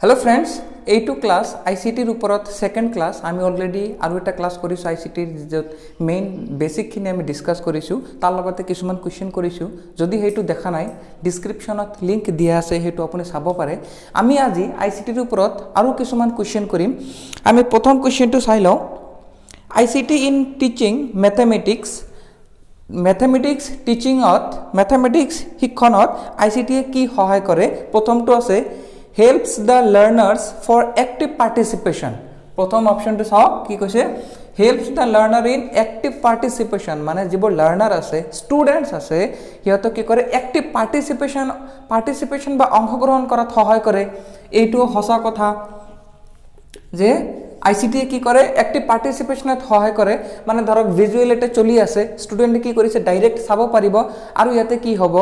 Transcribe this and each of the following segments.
Hello friends এইটো class আইসিটিৰ ওপৰত second class আমি অলৰেডি আৰু এটা ক্লাস কৰিছো আইসিটিৰ যত মেইন বেসিক খিনি আমি ডিসকাস কৰিছো তাৰ লগতে কিছুমান কোৱেশ্চন কৰিছো যদি হেতু দেখা নাই ডেসক্ৰিপচনত লিংক দিয়া আছে হেতু আপুনি চাব পাৰে আমি আজি আইসিটিৰ ওপৰত আৰু কিছুমান কোৱেশ্চন কৰিম আমি প্ৰথম কোৱেশ্চনটো চাই লওঁ ICT in teaching mathematics mathematics শিক্ষণত আইসিটি কি সহায় কৰে প্ৰথমটো আছে helps the learners for active participation प्रथम ऑप्शन तो साओ की কৈছে helps the learner in active participation माने जिबो लर्नर আছে स्टूडेंट्स আছে হিয়ত কি কৰে active participation বা অংশগ্ৰহণ কৰাত সহায় কৰে এইটো হসা কথা যে আইসিটি কি কৰে অ্যাক্টিভ পাৰ্টিসিপেশনত সহায় কৰে মানে ধৰক ভিজুয়াল এটা চলি আছে স্টুডেন্টে কি কৰিছে ডাইৰেক্ট চাব পাৰিব আৰু ইয়াতে কি হ'ব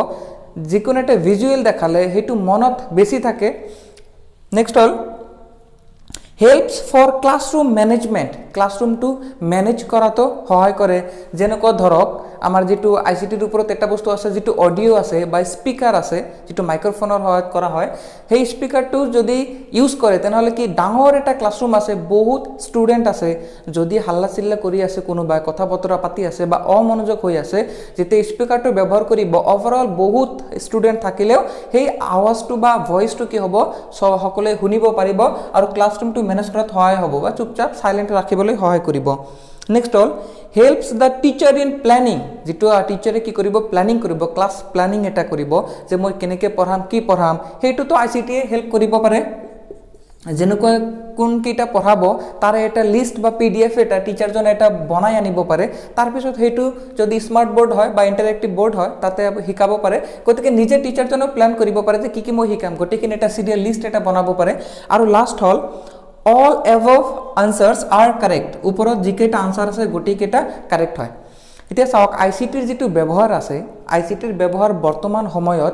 যিকোনো এটা ভিজুয়াল দেখালে হেতু মনত বেছি থাকে next hall helps for classroom management classroom to manage কৰাটো সহায় কৰে যেনেকৈ ধৰক আমাৰ যেটো আইসিটিৰ ওপৰত এটা বস্তু আছে যেটো অডিও আছে বা স্পিকাৰ আছে যেটো মাইক্ৰোফোনৰ সহায়ত কৰা হয় সেই স্পিকাৰটো যদি ইউজ কৰে তেনেহলে কি ডাঙৰ এটা ক্লাছৰুম আছে বহুত ষ্টুডেন্ট আছে যদি হাল্লা চিল্লা কৰি আছে কোনোবা কথা বতৰা পাতি আছে বা অমনোযোগ হৈ আছে যেতে স্পিকাৰটো ব্যৱহাৰ কৰিব ওভাৰঅল বহুত ষ্টুডেন্ট থাকিলেও সেই আৱাজটো বা ভয়েসটো কি হ'ব সকলোৱে শুনিব পাৰিব আৰু ক্লাছৰুমটো মেনেজ কৰাত সহায় হ'ব বা চুপচাপ সাইলেন্ট ৰাখিবলৈ সহায় কৰিব next hall helps the teacher in planning যেটো টিচাৰে কি কৰিব প্ল্যানিং কৰিব ক্লাস প্ল্যানিং এটা কৰিব যে মই কেনেকৈ পঢ়াম কি পঢ়াম হেতু তো আইসিটি হেল্প কৰিব পাৰে যেনেকৈ কোন কিটা পঢ়াব তাৰে এটা লিস্ট বা পিডিএফ এটা টিচাৰজন এটা বনাই আনিব পাৰে তাৰ পিছত হেতু যদি স্মাৰ্ট বোৰ্ড হয় বা ইন্টাৰেক্টিভ বোৰ্ড হয় তাতে শিকাব পাৰে গতিকে নিজে টিচাৰজনক প্ল্যান কৰিব পাৰে যে কি মই শিকাম গতিকে এটা সিৰিয়াল লিস্ট এটা বনাব পাৰে আৰু last hall all above answers are correct ওপৰত যিকেটা আনসাৰ আছে গটিকেটা কাৰেক্ট হয় এতিয়া চাওক আইসিটিৰ যেটো ব্যৱহাৰ আছে আইসিটিৰ ব্যৱহাৰ বৰ্তমান সময়ত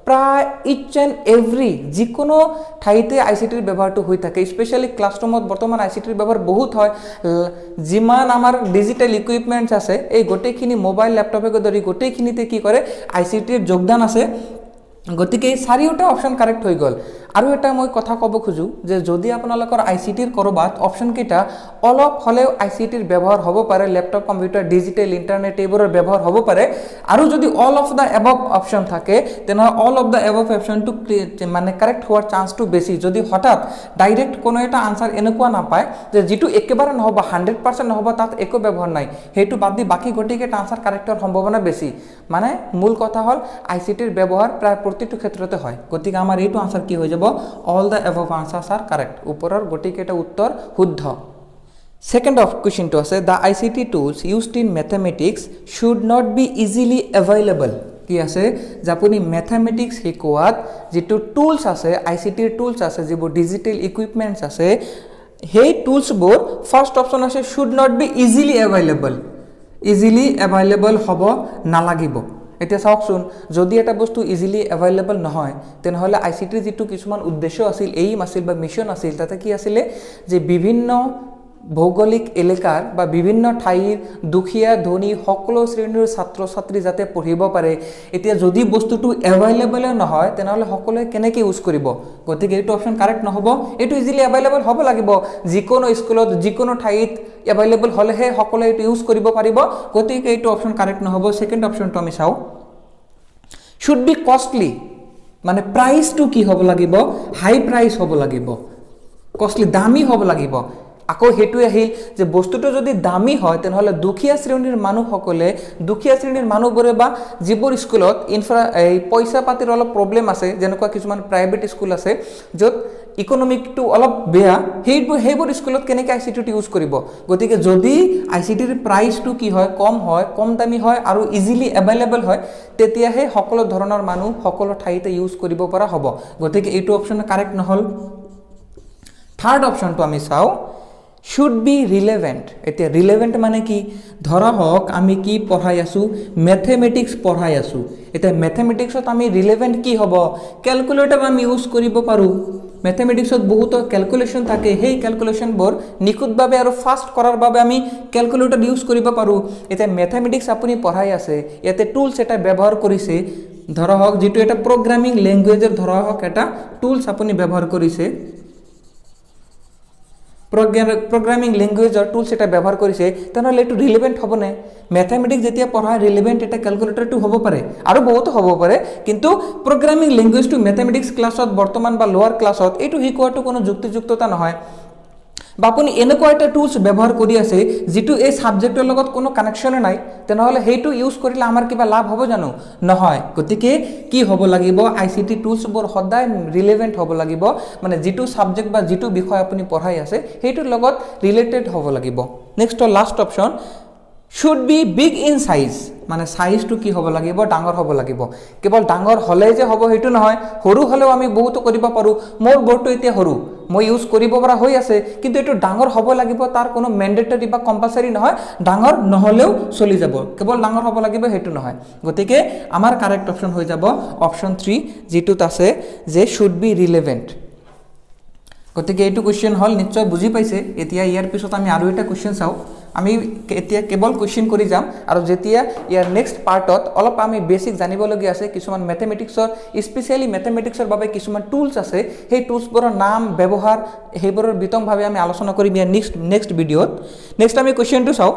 প্ৰায় ইচ এন্ড এভৰি যিকোনো ঠাইতে আইসিটিৰ ব্যৱহাৰটো হৈ থাকে স্পেশালি ক্লাছৰুমত বৰ্তমান আইসিটিৰ ব্যৱহাৰ বহুত হয় যিমান আমাৰ ডিজিটাল ইকুইপমেন্টস আছে এই গটেখিনি মোবাইল ল্যাপটপে ধৰি গটেখিনিতে কি কৰে আইসিটিৰ যোগদান আছে গতিকে চাৰিওটা অপশন কাৰেক্ট হৈ গল আৰু এটা মই কথা কব খুজু যে যদি আপোনালোকৰ আইসিটিৰ কৰবাত অপশন কেটা অলপ হলেও আইসিটিৰ ব্যৱহাৰ হ'ব পাৰে ল্যাপটপ কম্পিউটাৰ ডিজিটাল ইন্টাৰনেট এইবোৰৰ ব্যৱহাৰ হ'ব পাৰে আৰু যদি all of the above option থাকে তেনে অল অফ দা এবভ অপশনটো মানে কারেক্ট হোৱাৰ চান্সটো বেছি যদি হঠাৎ ডাইৰেক্ট কোনো এটা আনসাৰ এনেকুৱা নাপায় যে যেটো একেবাৰে নহব 100% নহব তাত একো ব্যৱহাৰ নাই হেতু বাদ দি বাকি গটিকেটা আনসাৰ কাৰেক্টৰ সম্ভাৱনা বেছি মানে মূল কথা হল আইসিটিৰ ব্যৱহাৰ প্ৰায় প্ৰতিটো ক্ষেত্ৰতে হয় গতিকে আমাৰ এইটো আনসাৰ কি হৈ যাব all the above answers are correct ওপৰৰ গটিকেটা উত্তৰ শুদ্ধ second of question to আছে the ICT tools used in mathematics should not be easily available কি আছে জাপনি mathematics শিকোৱাত যেটো টুলস আছে আইসিটিৰ টুলস আছে যিবোৰ ডিজিটাল ইকুইপমেন্টস আছে সেই টুলস বোৰ ফার্স্ট অপশন আছে should not be easily available হ'ব নালাগিব এতিয়া চাওকচোন যদি এটা বস্তু ইজিলি अवेलेबल নহয় তেনহলে আইসিটিৰ যেটো কিছুমান উদ্দেশ্য আছিল এইম আছিল বা মিশন আছিল তাতে কি আছিল যে বিভিন্ন ভৌগোলিক এলেকাৰ বা বিভিন্ন ঠাইৰ দুখিয়া ধনী সকলো শ্ৰেণীৰ ছাত্ৰ ছাত্ৰী যাতে পঢ়িব পাৰে এতিয়া যদি বস্তুটো अवेलेबल নহয় তেনহলে সকলোৱে কেনেকৈ ইউজ কৰিব গতিকে এইটো অপশন কারেক্ট নহব এইটো ইজিলি अवेलेबल হ'ব লাগিব যিকোনো স্কুলত যিকোনো ঠাইত अवेलेबल হলেহে সকলোৱে এইটো ইউজ কৰিব পাৰিব গতিকে এইটো অপশন কারেক্ট নহব সেকেন্ড অপশনটো আমি চাও should be costly মানে প্রাইস টু কি হ'ব লাগিব হাই প্রাইস হ'ব লাগিব কষ্টলি দামী হ'ব লাগিব আকৌ হেতু আহিল যে বস্তুটো যদি দামী হয় তেনহলে দুখিয়া শ্ৰেণীৰ মানুহসকলে দুখিয়া শ্ৰেণীৰ মানুহবোৰে বা যিবোৰ স্কুলত পইচা পাতিৰ অলপ প্ৰবলেম আছে যেনেকুৱা কিছুমান প্ৰাইভেট স্কুল আছে যত ইকোনমিকটো অলপ বেয়া হেইবোৰ স্কুলত কেনেকৈ আইসিটি ইউজ কৰিব গতিকে যদি আইসিটিৰ প্ৰাইসটো কি হয় কম দামী হয় আৰু ইজিলি अवेलेबल হয় তেতিয়াহে সকলো ধৰণৰ মানুহ সকলো ঠাইতে ইউজ কৰিব পৰা হ'ব গতিকে এইটো অপশন কারেক্ট নহল থার্ড অপশনটো আমি চাও should be relevant এতিয়া relevant মানে কি ধৰা হওক আমি কি পঢ়াই আছো ম্যাথমেটিক্স পঢ়াই আছো এটা ম্যাথমেটিক্সত আমি relevant কি হ'ব ক্যালকুলেটৰ আমি ইউজ কৰিব পাৰো ম্যাথমেটিক্সত বহুত ক্যালকুলেশন থাকে সেই ক্যালকুলেশনবোৰ নিখুঁতভাৱে আৰু ফাস্ট কৰাৰ বাবে আমি ক্যালকুলেটৰ ইউজ কৰিব পাৰো এটা ম্যাথমেটিক্স আপুনি পঢ়াই আছে ইয়াতে টুলস এটা ব্যৱহাৰ কৰিছে ধৰা হওক যেটো এটা প্ৰগ্ৰামিং ল্যাঙ্গুৱেজৰ ধৰা হওক এটা টুলস আপুনি ব্যৱহাৰ কৰিছে প্ৰগ্ৰামিং লেংগুৱেজৰ টুলছ এটা ব্যৱহাৰ কৰিছে তেনেহ'লে এইটো ৰিলেভেণ্ট হ'বনে মেথমেটিক্স যেতিয়া পঢ়ায় ৰিলেভেণ্ট এটা কেলকুলেটৰটো হ'ব পাৰে আৰু বহুতো হ'ব পাৰে কিন্তু প্ৰগ্ৰামিং লেংগুৱেজটো মেথমেটিক্স ক্লাছত বৰ্তমান বা লোৱাৰ ক্লাছত এইটো শিকোৱাটো কোনো যুক্তিযুক্ততা নহয় বা আপুনি এনেকুৱা এটা টুলছ ব্যৱহাৰ কৰি আছে যিটো এই ছাবজেক্টৰ লগত কোনো কানেকশ্যনে নাই তেনেহ'লে সেইটো ইউজ কৰিলে আমাৰ কিবা লাভ হ'ব জানো নহয় গতিকে কি হ'ব লাগিব আইচিটি টুলছবোৰ সদায় ৰিলেভেণ্ট হ'ব লাগিব মানে যিটো ছাবজেক্ট বা যিটো বিষয় আপুনি পঢ়াই আছে সেইটোৰ লগত ৰিলেটেড হ'ব লাগিব next last option should be big in size মানে সাইজটো কি হ'ব লাগিব ডাঙৰ হ'ব লাগিব কেৱল ডাঙৰ হ'লে যে হ'ব হেতু নহয় সৰু হ'লেও আমি বহুত কৰিব পাৰো মোৰ বৰ্ডটো এতিয়া সৰু মই ইউজ কৰিব পৰা হৈ আছে কিন্তু এটো ডাঙৰ হ'ব লাগিব তাৰ কোনো ম্যান্ডেটৰি বা কম্পালসৰি নহয় ডাঙৰ নহলেও চলি যাব কেৱল ডাঙৰ হ'ব লাগিব হেতু নহয় গতিকে আমাৰ কাৰেক্ট অপচন হৈ যাব অপচন 3 যেটোত আছে যে should be relevant গতিকে এইটো কোৱেশ্চন হল নিশ্চয় বুজি পাইছে এতিয়া ইয়াৰ পিছত আমি আৰু এটা কোৱেশ্চন চাও আমি এতিয়া কেৱল কোৱেশ্চন কৰি যাম আৰু যেতিয়া ইয়াৰ নেক্সট পাৰ্টত অলপ আমি বেসিক জানিব লগি আছে কিছুমান ম্যাথমেটিক্সৰ স্পেশালি ম্যাথমেটিক্সৰ বাবে কিছুমান টুলস আছে সেই টুলসবোৰৰ নাম ব্যৱহাৰ হেবোৰৰ বিতংভাৱে আমি আলোচনা কৰিম ইয়াৰ নেক্সট ভিডিওত নেক্সট আমি কোৱেশ্চনটো চাও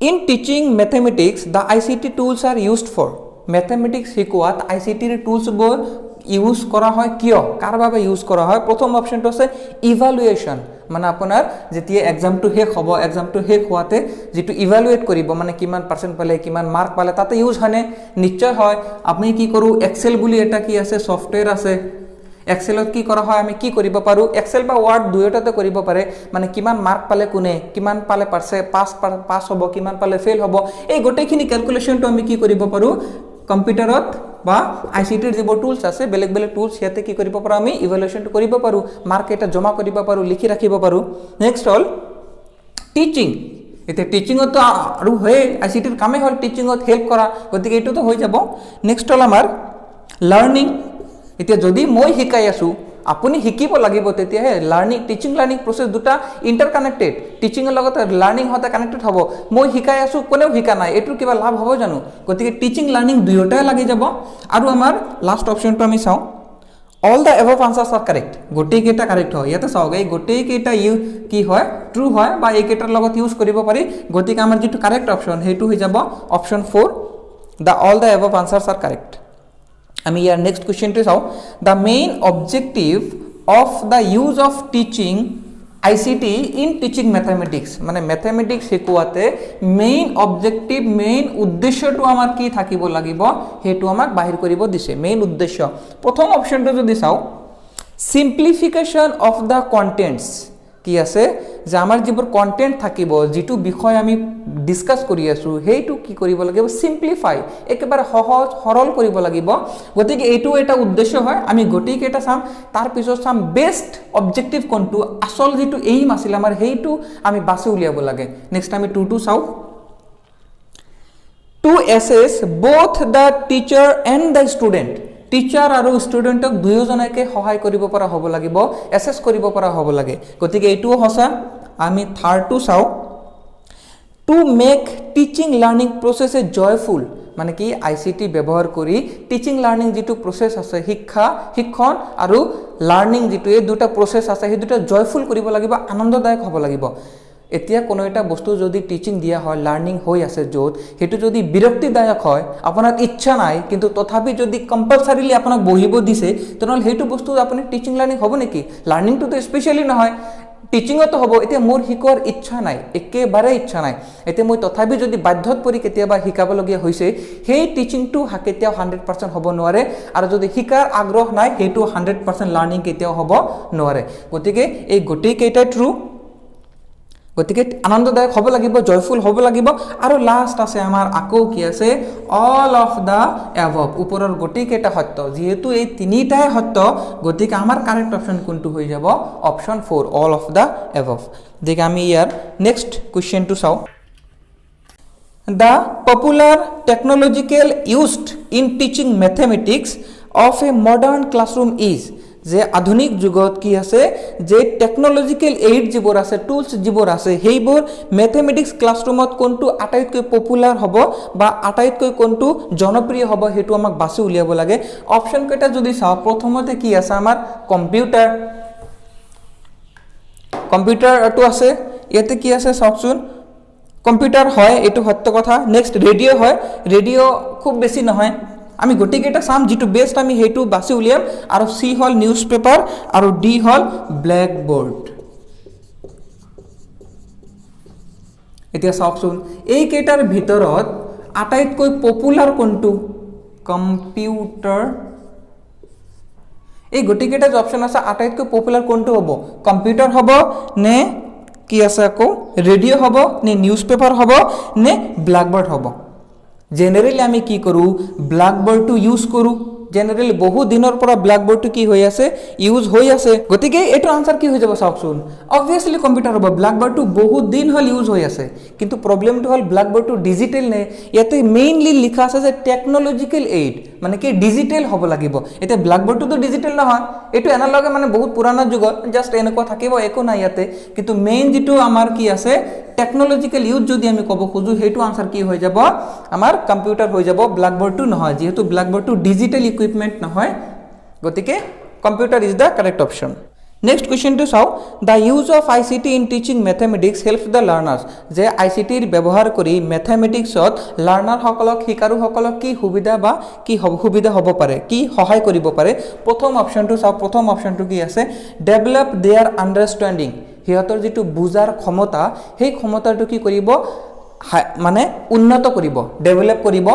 In teaching mathematics the ICT tools are used for mathematics শিকোৱাত ICT টুলসবোৰ ইউজ কৰা হয় কিয় কাৰ বাবে ইউজ কৰা হয় প্ৰথম অপচনটো আছে ইভালুয়েশন মানে আপোনাৰ যেতিয়া এক্সামটো শেষ হ'ব এক্সামটো শেষ হোৱাতে যেটো ইভালুয়েট কৰিব মানে কিমান পাৰ্সেন্ট পালে কিমান মাৰ্ক পালে তাতে ইউজ হয়নে নিশ্চয় হয় আপুনি কি কৰো এক্সেল বুলি এটা কি আছে সফটওয়্যাৰ আছে এক্সেলত কি কৰা হয় আমি কি কৰিব পাৰো এক্সেল বা ওয়াৰ্ড দুয়োটাতে কৰিব পাৰে মানে কিমান মার্ক পালে কোনে কিমান পালে পাস হ'ব কিমান পালে ফেল হ'ব এই গোটেইখিনি ক্যালকুলেশনটো আমি কি কৰিব পাৰো কম্পিউটাৰত বা আইসিটিৰ যিবোৰ টুলস আছে বেলেগ বেলেগ টুলস ইয়াতে কি কৰিব পাৰো আমি ইভালুয়েশনটো কৰিব পাৰো মাৰ্ক এটা জমা কৰিব পাৰো লিখি ৰাখিব পাৰো নেক্সট হল টিচিং এতে টিচিংত আৰু হয় আইসিটিৰ কামে হল টিচিংত হেল্প কৰা গতিকে এটো তো হৈ যাব নেক্সট হল আমাৰ লার্নিং এতিয়া যদি মই শিকাই আছো আপুনি শিকিব লাগিব তেতিয়া হে লার্নিং টিচিং লার্নিং প্ৰসেস দুটা ইন্টারকানেক্টেড টিচিং এর লগত লার্নিং হতে কানেক্টেড হ'ব মই শিকাই আছো কোনেও শিকা নাই এটো কিবা লাভ হ'ব জানো গতিকে টিচিং লার্নিং দুয়োটাই লাগি যাব আৰু আমাৰ লাষ্ট অপচনটো আমি চাও all the above answers are correct গোটেই কেটা কারেক্ট হয় ইয়াতে চাওক এই গোটেই কেটা কি হয় ট্ৰু হয় বা এই কেটাৰ লগত ইউজ কৰিব পাৰি গতিকে আমাৰ যেটো কারেক্ট অপচন হেতু হৈ যাব option 4 the all the above answers are correct আমি ইয়াৰ নেক্সট কোৱেশ্চনটো চাও the main objective of the use of teaching ICT in teaching mathematics মানে mathematics শিকোৱাতে মেইন অবজেক্টিভ মেইন উদ্দেশ্যটো আমাৰ কি থাকিব লাগিব হেতু আমাক বাহিৰ কৰিব দিছে মেইন উদ্দেশ্য প্ৰথম অপচনটো যদি চাও simplification of the contents কি আছে যে আমাৰ যিবোৰ কন্টেন্ট থাকিব যেটো বিষয় আমি ডিসকাস কৰি আছো হেতু কি কৰিব লাগিব সিম্পলিফাই একেবাৰে সহজ সৰল কৰিব লাগিব গতিকে এইটো এটা উদ্দেশ্য হয় আমি গতি কেটা চাম তাৰ পিছত চাম বেস্ট অবজেক্টিভ কোনটো আসল যেটো এইম আছিল আমাৰ হেতু আমি বাছি উলিয়াব লাগে নেক্সট আমি 2 টু চাও to assess both the teacher and the student teacher আৰু ষ্টুডেন্টক দুয়োজনকে সহায় কৰিব পৰা হ'ব লাগিব এসেস কৰিব পৰা হ'ব লাগে গতিকে এইটো হসা আমি থাৰ্ড টু চাও to make teaching learning process a joyful মানে কি আইসিটি ব্যবহাৰ কৰি টিচিং লাৰ্নিং যেটো প্ৰসেস আছে শিক্ষণ আৰু লাৰ্নিং যেটো এই দুটা প্ৰসেস আছে সেই দুটা জয়ফুল কৰিব লাগিব আনন্দদায়ক হ'ব লাগিব এতিয়া কোনো এটা বস্তু যদি টিচিং দিয়া হয় লার্নিং হৈ আছে যত হেতু যদি বিৰক্তিদায়ক হয় আপোনাৰ ইচ্ছা নাই কিন্তু তথাপি যদি কম্পালসৰিলি আপোনাক বহিব দিছে তনল হেতু বস্তু আপুনি টিচিং লার্নিং হ'ব নেকি লার্নিং তো স্পেশালি নহয় টিচিং তো হ'ব এতিয়া মোৰ শিকোৱাৰ ইচ্ছা নাই একেবাৰে ইচ্ছা নাই এতিয়া মই তথাপি যদি বাধ্যত পৰি কেতিয়াবা শিকাব লগিয়া হৈছে সেই টিচিং টু কেতিয়াও 100% হ'ব নোৱাৰে আৰু যদি শিকাৰ আগ্ৰহ নাই হেতু 100% লাৰ্নিং কেতিয়াও হ'ব নোৱাৰে গতিকে এই গোটেই কেইটা ট্ৰু গতিকে আনন্দদায়ক হ'ব লাগিব জয়ফুল হ'ব লাগিব আৰু লাষ্ট আছে আমাৰ আকো কি আছে অল অফ দা অ্যাবভ ওপৰৰ গতি কেটা সত্য যেহেতু এই তিনিটাই সত্য গতিকে আমাৰ কারেক্ট অপশন কোনটো হৈ যাব option 4 all of the above দেখি আমি ইয়াৰ নেক্সট কোৱেশ্চন টু চাও the popular technological used in teaching mathematics of a modern classroom is যে আধুনিক যুগত কি আছে যে টেকনলজিক্যাল এইড যিবোৰ আছে টুলস যিবোৰ আছে হেইবোৰ ম্যাথমেটিক্স ক্লাসৰুমত কোনটো আটাইতকৈ পপুলাৰ হ'ব বা আটাইতকৈ কোনটো জনপ্ৰিয় হ'ব হেতু আমাক বাছি উলিয়াব লাগে অপচন কেটা যদি চাও প্ৰথমতে কি আছে আমাৰ কম্পিউটাৰ কম্পিউটাৰটো আছে ইয়াতে কি আছে চাওকচোন কম্পিউটাৰ হয় এইটো সত্য কথা নেক্সট ৰেডিঅ' হয় ৰেডিঅ' খুব বেছি নহয় আমি গোটেইকেইটা চাম যিটো বেষ্ট আমি সেইটো বাছি উলিয়াম আৰু চি হ'ল নিউজ পেপাৰ আৰু ডি হ'ল ব্লেকবোৰ্ড এতিয়া চাওকচোন এইকেইটাৰ ভিতৰত আটাইতকৈ পপুলাৰ কোনটো কম্পিউটাৰ এই গোটেইকেইটা যে অপশ্যন আছে আটাইতকৈ পপুলাৰ কোনটো হ'ব কম্পিউটাৰ হ'ব নে কি আছে আকৌ ৰেডিঅ' হ'ব নে নিউজ পেপাৰ হ'ব নে ব্লেকবোৰ্ড হ'ব জেনেৰেলি আমি কি কৰোঁ ব্লেকবোৰ্ডটো ইউজ কৰোঁ জেনেৰেলি বহু দিনৰ পৰা ব্লেকবোৰ্ডটো কি হৈ আছে ইউজ হৈ আছে গতিকে এইটো আনসাৰ কি হৈ যাব চাওকচোন অবভিয়াছলি কম্পিউটাৰ হ'ব ব্লেকবোৰ্ডটো বহুত দিন হ'ল ইউজ হৈ আছে কিন্তু প্ৰব্লেমটো হ'ল ব্লেকবোৰ্ডটো ডিজিটেল নে ইয়াতে মেইনলি লিখা আছে যে টেকনলজিকেল এইড মানে কি ডিজিটেল হ'ব লাগিব এতিয়া ব্লেকবোৰ্ডটো ডিজিটেল নহয় এইটো এনালগে মানে বহুত পুৰণা যুগত জাষ্ট এনেকুৱা থাকিব একো নাই ইয়াতে কিন্তু মেইন যেটো আমাৰ কি আছে টেকনলজিকেল ইউজ যদি আমি ক'ব খোজো হেতু আনসাৰ কি হৈ যাব আমাৰ কম্পিউটাৰ হৈ যাব ব্লেকবোৰ্ডটো নহয় যেহেতু ব্লেকবোৰ্ডটো ডিজিটেল ইকুইপমেন্ট নহয় গতিকে computer is the correct option next কোৱেশ্চনটো চাও the use of ICT in teaching mathematics helps the learners যে আইসিটিৰ ব্যৱহাৰ কৰি ম্যাথমেটিক্সত লাৰ্নাৰ সকলক শিকাৰু সকলক কি সুবিধা বা কি সুবিধা হ'ব পাৰে কি সহায় কৰিব পাৰে প্ৰথম অপশনটো চাও প্ৰথম অপশনটো কি আছে ডেভেলপ देयर আন্ডাৰষ্টেণ্ডিং হিয়তৰ যেটো বুজাৰ ক্ষমতা সেই ক্ষমতাটো কি কৰিব মানে উন্নত কৰিব ডেভেলপ কৰিব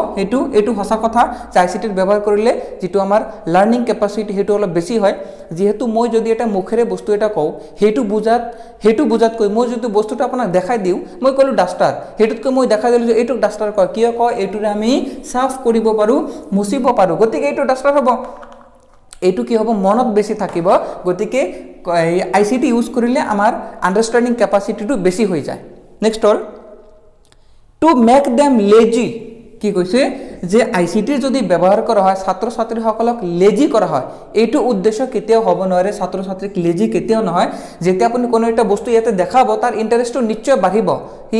এটো হসা কথা আইসিটিৰ ব্যৱহাৰ কৰিলে যেটো আমাৰ লাৰ্নিং ক্যাপাসিটি হেতু অলপ বেছি হয় যেহেতু মই যদি এটা মুখেৰে বস্তু এটা কও হেতু বুজাত কৈ মই যদি বস্তুটো আপোনাক দেখাই দিও মই কলো ডাস্টাৰ হেতুতকৈ মই দেখাই দিলো যে এটো ডাস্টাৰ কয় কিয় কয় এটোৰে আমি সাফ কৰিব পাৰো মুছিব পাৰো গতিকে এটো ডাস্টাৰ হ'ব এটো কি হ'ব মনত বেছি থাকিব গতিকে আইসিটি ইউজ কৰিলে আমাৰ আন্ডাৰষ্টেণ্ডিং ক্যাপাসিটিটো বেছি হৈ যায় next all to make them lazy কি কৈছে যে আইসিটি যদি ব্যৱহাৰ কৰা হয় ছাত্ৰ ছাত্ৰী সকলক লেজি কৰা হয় এইটো উদ্দেশ্য কেতিয়াও হ'ব নোৱাৰে ছাত্ৰ ছাত্ৰীক লেজি কেতিয়াও নহয় যেতিয়া আপুনি কোনো এটা বস্তু ইয়াতে দেখাব তাৰ ইন্টাৰেষ্টটো নিশ্চয় বাঢ়িব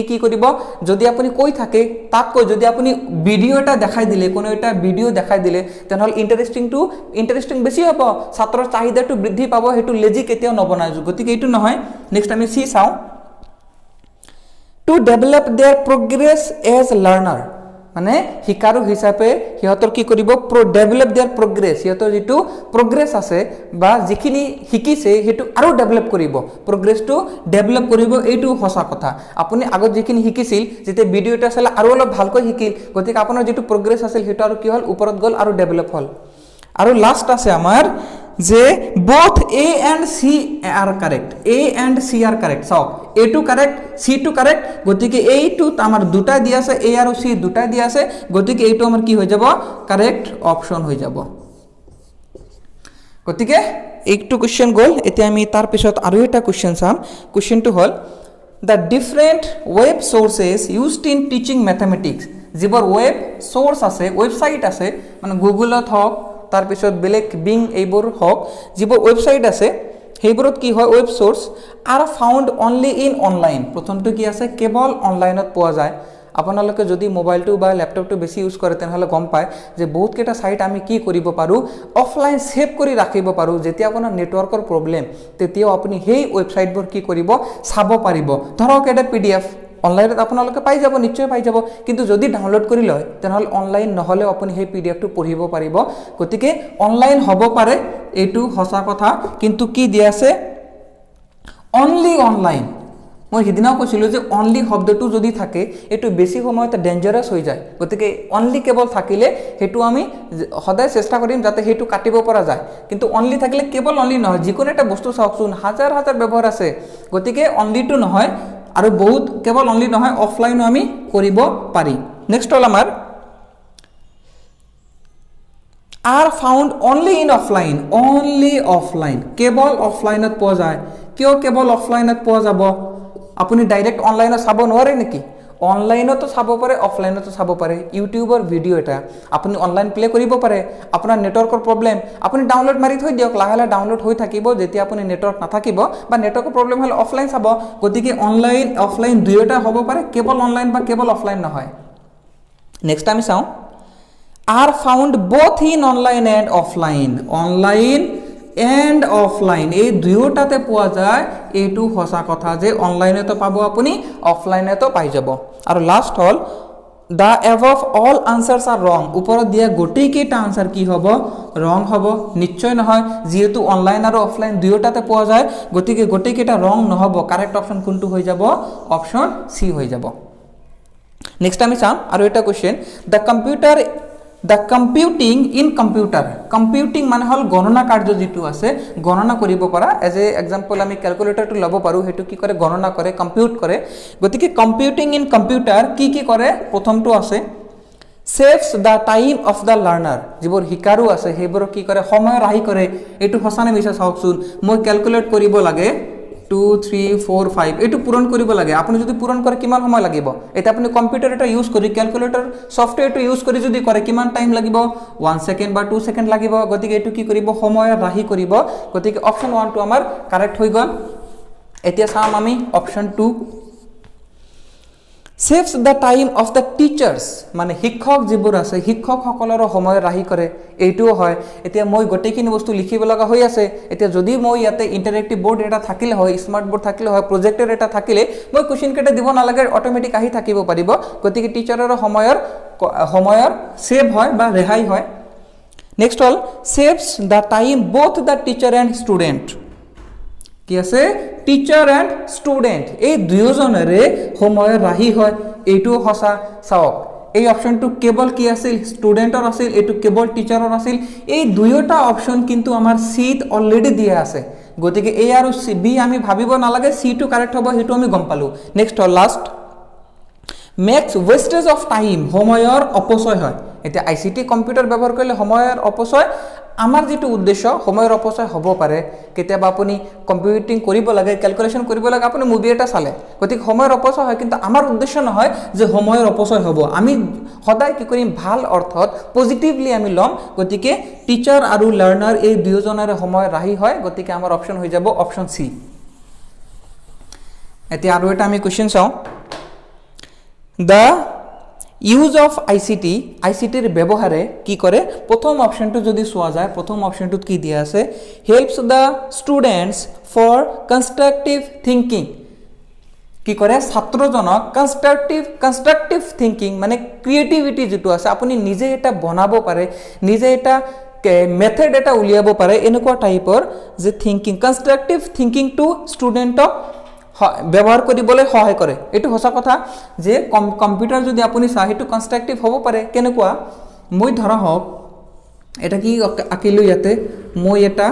কি কৰিব যদি আপুনি কৈ থাকে তাক কৈ যদি আপুনি ভিডিও এটা দেখাই দিলে কোনো এটা ভিডিও দেখাই দিলে তেনেহলে ইন্টাৰেষ্টিং বেছি হ'ব ছাত্ৰৰ চাহিদাটো বৃদ্ধি পাব হেতু লেজি কেতিয়াও নবনায় গতিকে এইটো নহয় নেক্সট আমি সি চাও to develop their progress as learner মানে শিকাৰু হিচাপে হিয়তৰ কি কৰিব ডেভেলপ देयर progress হিয়তৰ যেটো progress আছে বা যিখিনি শিকিছে হেতু আৰু ডেভেলপ কৰিব progressটো ডেভেলপ কৰিব এইটো হসা কথা আপুনি আগত যিখিনি শিকিছিল যেতে ভিডিও এটা চালে আৰু অলপ ভালকৈ শিকিল গতিকে আপোনাৰ যেটো progress আছিল হেতু আৰু কি হল ওপৰত গল আৰু ডেভেলপ হল আৰু লাষ্ট আছে আমাৰ যে both a and c are correct a and c are correct so a to correct c to correct গতিকে a to আমাৰ দুটা দিয়া আছে a আৰু c দুটা দিয়া আছে গতিকে এইটো আমাৰ কি হৈ যাব কাৰেক্ট অপশন হৈ যাব গতিকে একটু কোশ্চেন গল এতিয়া আমি তাৰ পিছত আৰু এটা কোশ্চেন চাম কোশ্চেনটো হল the different web sources used in teaching mathematics যিবোৰ web source আছে ওয়েবসাইট আছে মানে গুগলত হক তাৰ পিছত বেলেগ বিং এইবোৰ হক যিবোৰ ওয়েবসাইট আছে হেইবোৰত কি হয় web source R found only in online প্ৰথমটো কি আছে কেৱল অনলাইনত পোৱা যায় আপোনালোকে যদি মোবাইলটো বা ল্যাপটপটো বেছি ইউজ কৰে তেনেহলে গম পায় যে বহুত কেটা সাইট আমি কি কৰিব পাৰো অফলাইন সেভ কৰি ৰাখিব পাৰো যেতিয়া আপোনাৰ নেটৱৰ্কৰ প্ৰবলেম তেতিয়াও আপুনি হেই ওয়েবসাইটবোৰ কি কৰিব চাব পাৰিব ধৰক এটা পিডিএফ অনলাইনত আপোনালোকে পাই যাব নিশ্চয় পাই যাব কিন্তু যদি ডাউনলোড কৰি লয় তেনেহলে অনলাইন নহলে আপুনি সেই পিডিএফটো পঢ়িব পাৰিব গতিকে অনলাইন হ'ব পাৰে এটো হসা কথা কিন্তু কি দিয়া আছে অনলি অনলাইন মই হিদিনাও কৈছিলো যে অনলি শব্দটো যদি থাকে এটো বেছি সময়তে ডেঞ্জারাস হৈ যায় গতিকে অনলি কেবল থাকিলে হেতু আমি সদায় চেষ্টা কৰিম যাতে হেতু কাটিব পৰা যায় কিন্তু অনলি থাকিলে কেবল অনলি নহয় যিকোনো এটা বস্তু চাওকচোন হাজাৰ হাজাৰ ব্যৱহাৰ আছে গতিকে অনলিটো নহয় আৰু বহুত কেবল অনলি নহয় অফলাইনও আমি কৰিব পাৰি নেক্সট হল আমাৰ are found only in offline only offline cable অফলাইনত পোৱা যায় কিয় কেবল অফলাইনত পোৱা যাব আপুনি ডাইৰেক্ট অনলাইনত চাব নোৱাৰে নেকি অনলাইনতো চাব পাৰে অফলাইনতো চাব পাৰে ইউটিউবৰ ভিডিও এটা আপুনি অনলাইন প্লে কৰিব পাৰে আপোনাৰ নেটৱৰ্কৰ প্ৰবলেম আপুনি ডাউনলোড মাৰি থৈ দিয়ক লাহে ডাউনলোড হৈ থাকিব যেতিয়া আপুনি নেটৱৰ্ক নাথাকিব বা নেটৱৰ্কৰ প্ৰবলেম হলে অফলাইন চাব গতিকে অনলাইন অফলাইন দুয়োটা হ'ব পাৰে কেবল অনলাইন বা কেবল অফলাইন নহয় নেক্সট আমি চাও are found both in online and offline online and offline এই দুয়োটাতে পোৱা যায় এইটো সঁচা কথা যে অনলাইনতো পাব আপুনি অফলাইনতো পাই যাব আৰু লাষ্ট হ'ল দ্য এভভ অল আনচাৰ্ছ আৰ ৰং ওপৰত দিয়া গোটেইকেইটা আনচাৰ কি হ'ব ৰং হ'ব নিশ্চয় নহয় যিহেতু অনলাইন আৰু অফলাইন দুয়োটাতে পোৱা যায় গতিকে গোটেইকেইটা ৰং নহ'ব কাৰেক্ট অপশ্যন কোনটো হৈ যাব অপশ্যন চি হৈ যাব নেক্সট আমি চাম আৰু এটা question the computing in computing মানে হ'ল গণনা কাৰ্য যিটো আছে গণনা কৰিব পৰা এজ এ এক্সাম্পল আমি কেলকুলেটৰটো ল'ব পাৰোঁ সেইটো কি কৰে গণনা কৰে কম্পিউট কৰে গতিকে কম্পিউটিং ইন কম্পিউটাৰ কি কৰে প্ৰথমটো আছে saves the time of the learner যিবোৰ শিকাৰু আছে সেইবোৰক কি কৰে সময় ৰাহি কৰে এইটো সঁচা নে মিছা চাওকচোন মই কেলকুলেট কৰিব লাগে 2 3 4 5 এইটো পূৰণ কৰিব লাগে আপুনি যদি পূৰণ কৰে কিমান সময় লাগিব এটা আপুনি কম্পিউটাৰ এটা ইউজ কৰি ক্যালকুলেটৰ সফটওয়্যাৰটো ইউজ কৰি যদি কৰে কিমান টাইম লাগিব 1 সেকেন্ড বা 2 সেকেন্ড লাগিব গতিকে এইটো কি কৰিব সময় ৰাহি কৰিব গতিকে অপচন 1 টো আমাৰ কাৰেক্ট হৈ গল এতিয়া চাম আমি option 2 saves the time of the teachers মানে শিক্ষক যিবোৰ আছে শিক্ষকসকলৰ সময় ৰাহি কৰে এইটো হয় এতিয়া মই গোটেইখিনি বস্তু লিখিব লগা হৈ আছে এতিয়া যদি মই ইয়াতে ইন্টাৰেক্টিভ বোৰ্ড এটা থাকিলে হয় স্মাৰ্ট বোৰ্ড থাকিলে হয় প্ৰজেক্টৰ এটা থাকিলে মই কোৱেশ্চন কেটা দিব নালাগে অটোমেটিক আহি থাকিব পাৰিব গতিকে টিচাৰৰ সময়ৰ সেভ হয় বা ৰেহাই হয় next hall saves the time both the teacher and student কি আছে টিচাৰ এণ্ড ষ্টুডেণ্ট এই দুয়োজনৰে সময় ৰাহি হয় এইটো হসা চাওক এই অপচনটো কেবল কি আছিল ষ্টুডেণ্টৰ আছিল এইটো কেবল টিচাৰৰ আছিল এই দুয়োটা অপচন কিন্তু আমাৰ সিট অলৰেডি দিয়া আছে গতিকে এ আৰু বি আমি ভাবিব নালাগে সি টো কাৰেক্ট হ'ব হেতু আমি গম পালো নেক্সট হল last makes wastage of time সময়ৰ অপচয় হয় এতিয়া আইসিটি কম্পিউটাৰ ব্যৱহাৰ কৰিলে সময়ৰ অপচয় আমাৰ যেটো উদ্দেশ্য সময়ৰ অপচয় হ'ব পাৰে কেতিয়াবা আপুনি কম্পিউটিং কৰিব লাগে ক্যালকুলেশন কৰিব লাগে আপুনি মুভি এটা চালে গতিকে সময়ৰ অপচয় হয় কিন্তু আমাৰ উদ্দেশ্য নহয় যে সময়ৰ অপচয় হ'ব আমি সদায় কি কৰিম ভাল অৰ্থত পজিটিভলি আমি লম গতিকে টিচাৰ আৰু লাৰ্নাৰ এই দুয়োজনৰে সময় ৰাহি হয় গতিকে আমাৰ অপচন হৈ যাব অপচন সি এতিয়া আৰু এটা আমি কোৱেশ্চন চাও the use of ICT ৰ ব্যৱহাৰে কি কৰে প্ৰথম অপচনটো যদি চোৱা যায় প্ৰথম অপচনটোত কি দিয়া আছে helps the students for constructive thinking কি কৰে ছাত্ৰজনক কনস্ট্ৰাকটিভ থিংকিং মানে ক্ৰিয়েটিভিটি যেটো আছে আপুনি নিজে এটা বনাব পাৰে নিজে এটা মেথড এটা উলিয়াব পাৰে এনেকুৱা টাইপৰ যে থিংকিং কনস্ট্ৰাকটিভ থিংকিং টু ষ্টুডেন্টক ব্যবহাৰ কৰিবলৈ সহায় কৰে এটো হসা কথা যে কম্পিউটাৰ যদি আপুনি চাই হেতু কনস্ট্ৰাকটিভ হ'ব পাৰে কেনেকুৱা মই ধৰা হওক এটা কি আকিলো ইয়াতে মই এটা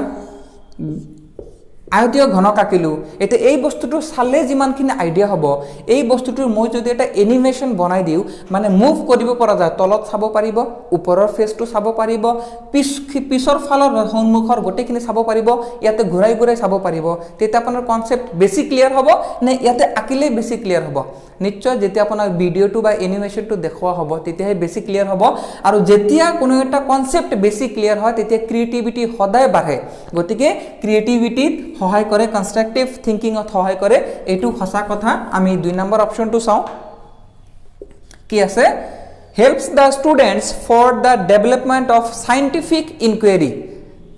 আয়তীয় ঘনক আকিলো এতে এই বস্তুটো চালে যিমানখিনি আইডিয়া হ'ব এই বস্তুটোৰ মই যদি এটা এনিমেশন বনাই দিও মানে মুভ কৰিব পৰা যায় তলত চাব পাৰিব ওপৰৰ ফেসটো চাব পাৰিব পিছৰ ফালৰ সন্মুখৰ গোটেইখিনি চাব পাৰিব ইয়াতে ঘুৰাই চাব পাৰিব তেতিয়া আপোনাৰ কনসেপ্ট বেছি ক্লিয়াৰ হ'ব নে ইয়াতে আকিলে বেছি ক্লিয়াৰ হ'ব নিশ্চয় যেতিয়া আপোনাৰ ভিডিওটো বা এনিমেশনটো দেখুৱা হ'ব তেতিয়াহে বেছি ক্লিয়াৰ হ'ব আৰু যেতিয়া কোনো এটা কনসেপ্ট বেছি ক্লিয়াৰ হয় তেতিয়া ক্ৰিয়েটিভিটি সদায় বাঢ়ে গতিকে ক্ৰিয়েটিভিটিত সহায় কৰে কনস্ট্ৰাকটিভ থিংকিংত সহায় কৰে এটো হসা কথা আমি 2 নম্বৰ অপচনটো চাও কি আছে helps the students for the development of scientific inquiry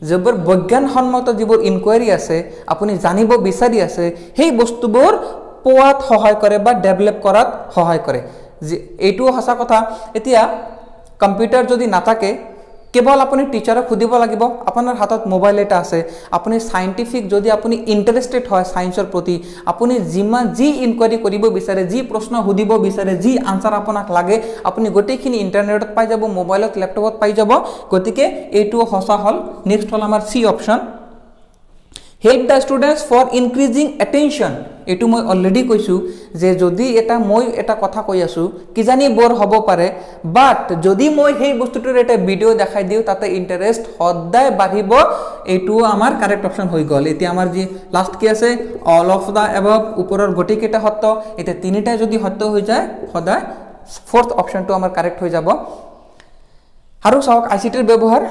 জবৰ বৈজ্ঞানসন্মত যিবোৰ ইনকোয়াৰি আছে আপুনি জানিব বিচাৰি আছে সেই বস্তুবোৰ পোৱাত সহায় কৰে বা ডেভেলপ কৰাত সহায় কৰে এইটো হসা কথা এতিয়া কম্পিউটাৰ যদি নাথাকে কেবল আপুনি টিচাৰক খুদিব লাগিব আপোনাৰ হাতত মোবাইল এটা আছে আপুনি সাইন্টিফিক যদি আপুনি ইন্টাৰেস্টেড হয় সায়েন্সৰ প্ৰতি আপুনি যি ইনকোয়াৰি কৰিব বিচাৰে যি প্ৰশ্ন খুদিব বিচাৰে যি আনসাৰ আপোনাক লাগে আপুনি গোটেইখিনি ইন্টাৰনেটত পাই যাব মোবাইলত ল্যাপটপত পাই যাব গতিকে এইটো হসা হল নেক্সট হল আমাৰ সি option help the students for increasing attention এটো মই অলৰেডি কৈছো যে যদি মই এটা কথা কৈ আছো কি জানি বৰ হ'ব পাৰে বাট যদি মই সেই বস্তুটোৰ এটা ভিডিও দেখাই দিও তাতে ইন্টাৰেস্ট সদায় বাঢ়িব এটো আমাৰ কাৰেক্ট অপচন হৈ গল এতিয়া আমাৰ যি লাষ্ট কি আছে অল অফ দা এবাভ ওপৰৰ গটি কেটা সত্য এটা তিনিটা যদি সত্য হৈ যায় সদায় ফোর্থ অপচনটো আমাৰ কাৰেক্ট হৈ যাব আৰু চাওক আইসিটিৰ ব্যৱহাৰ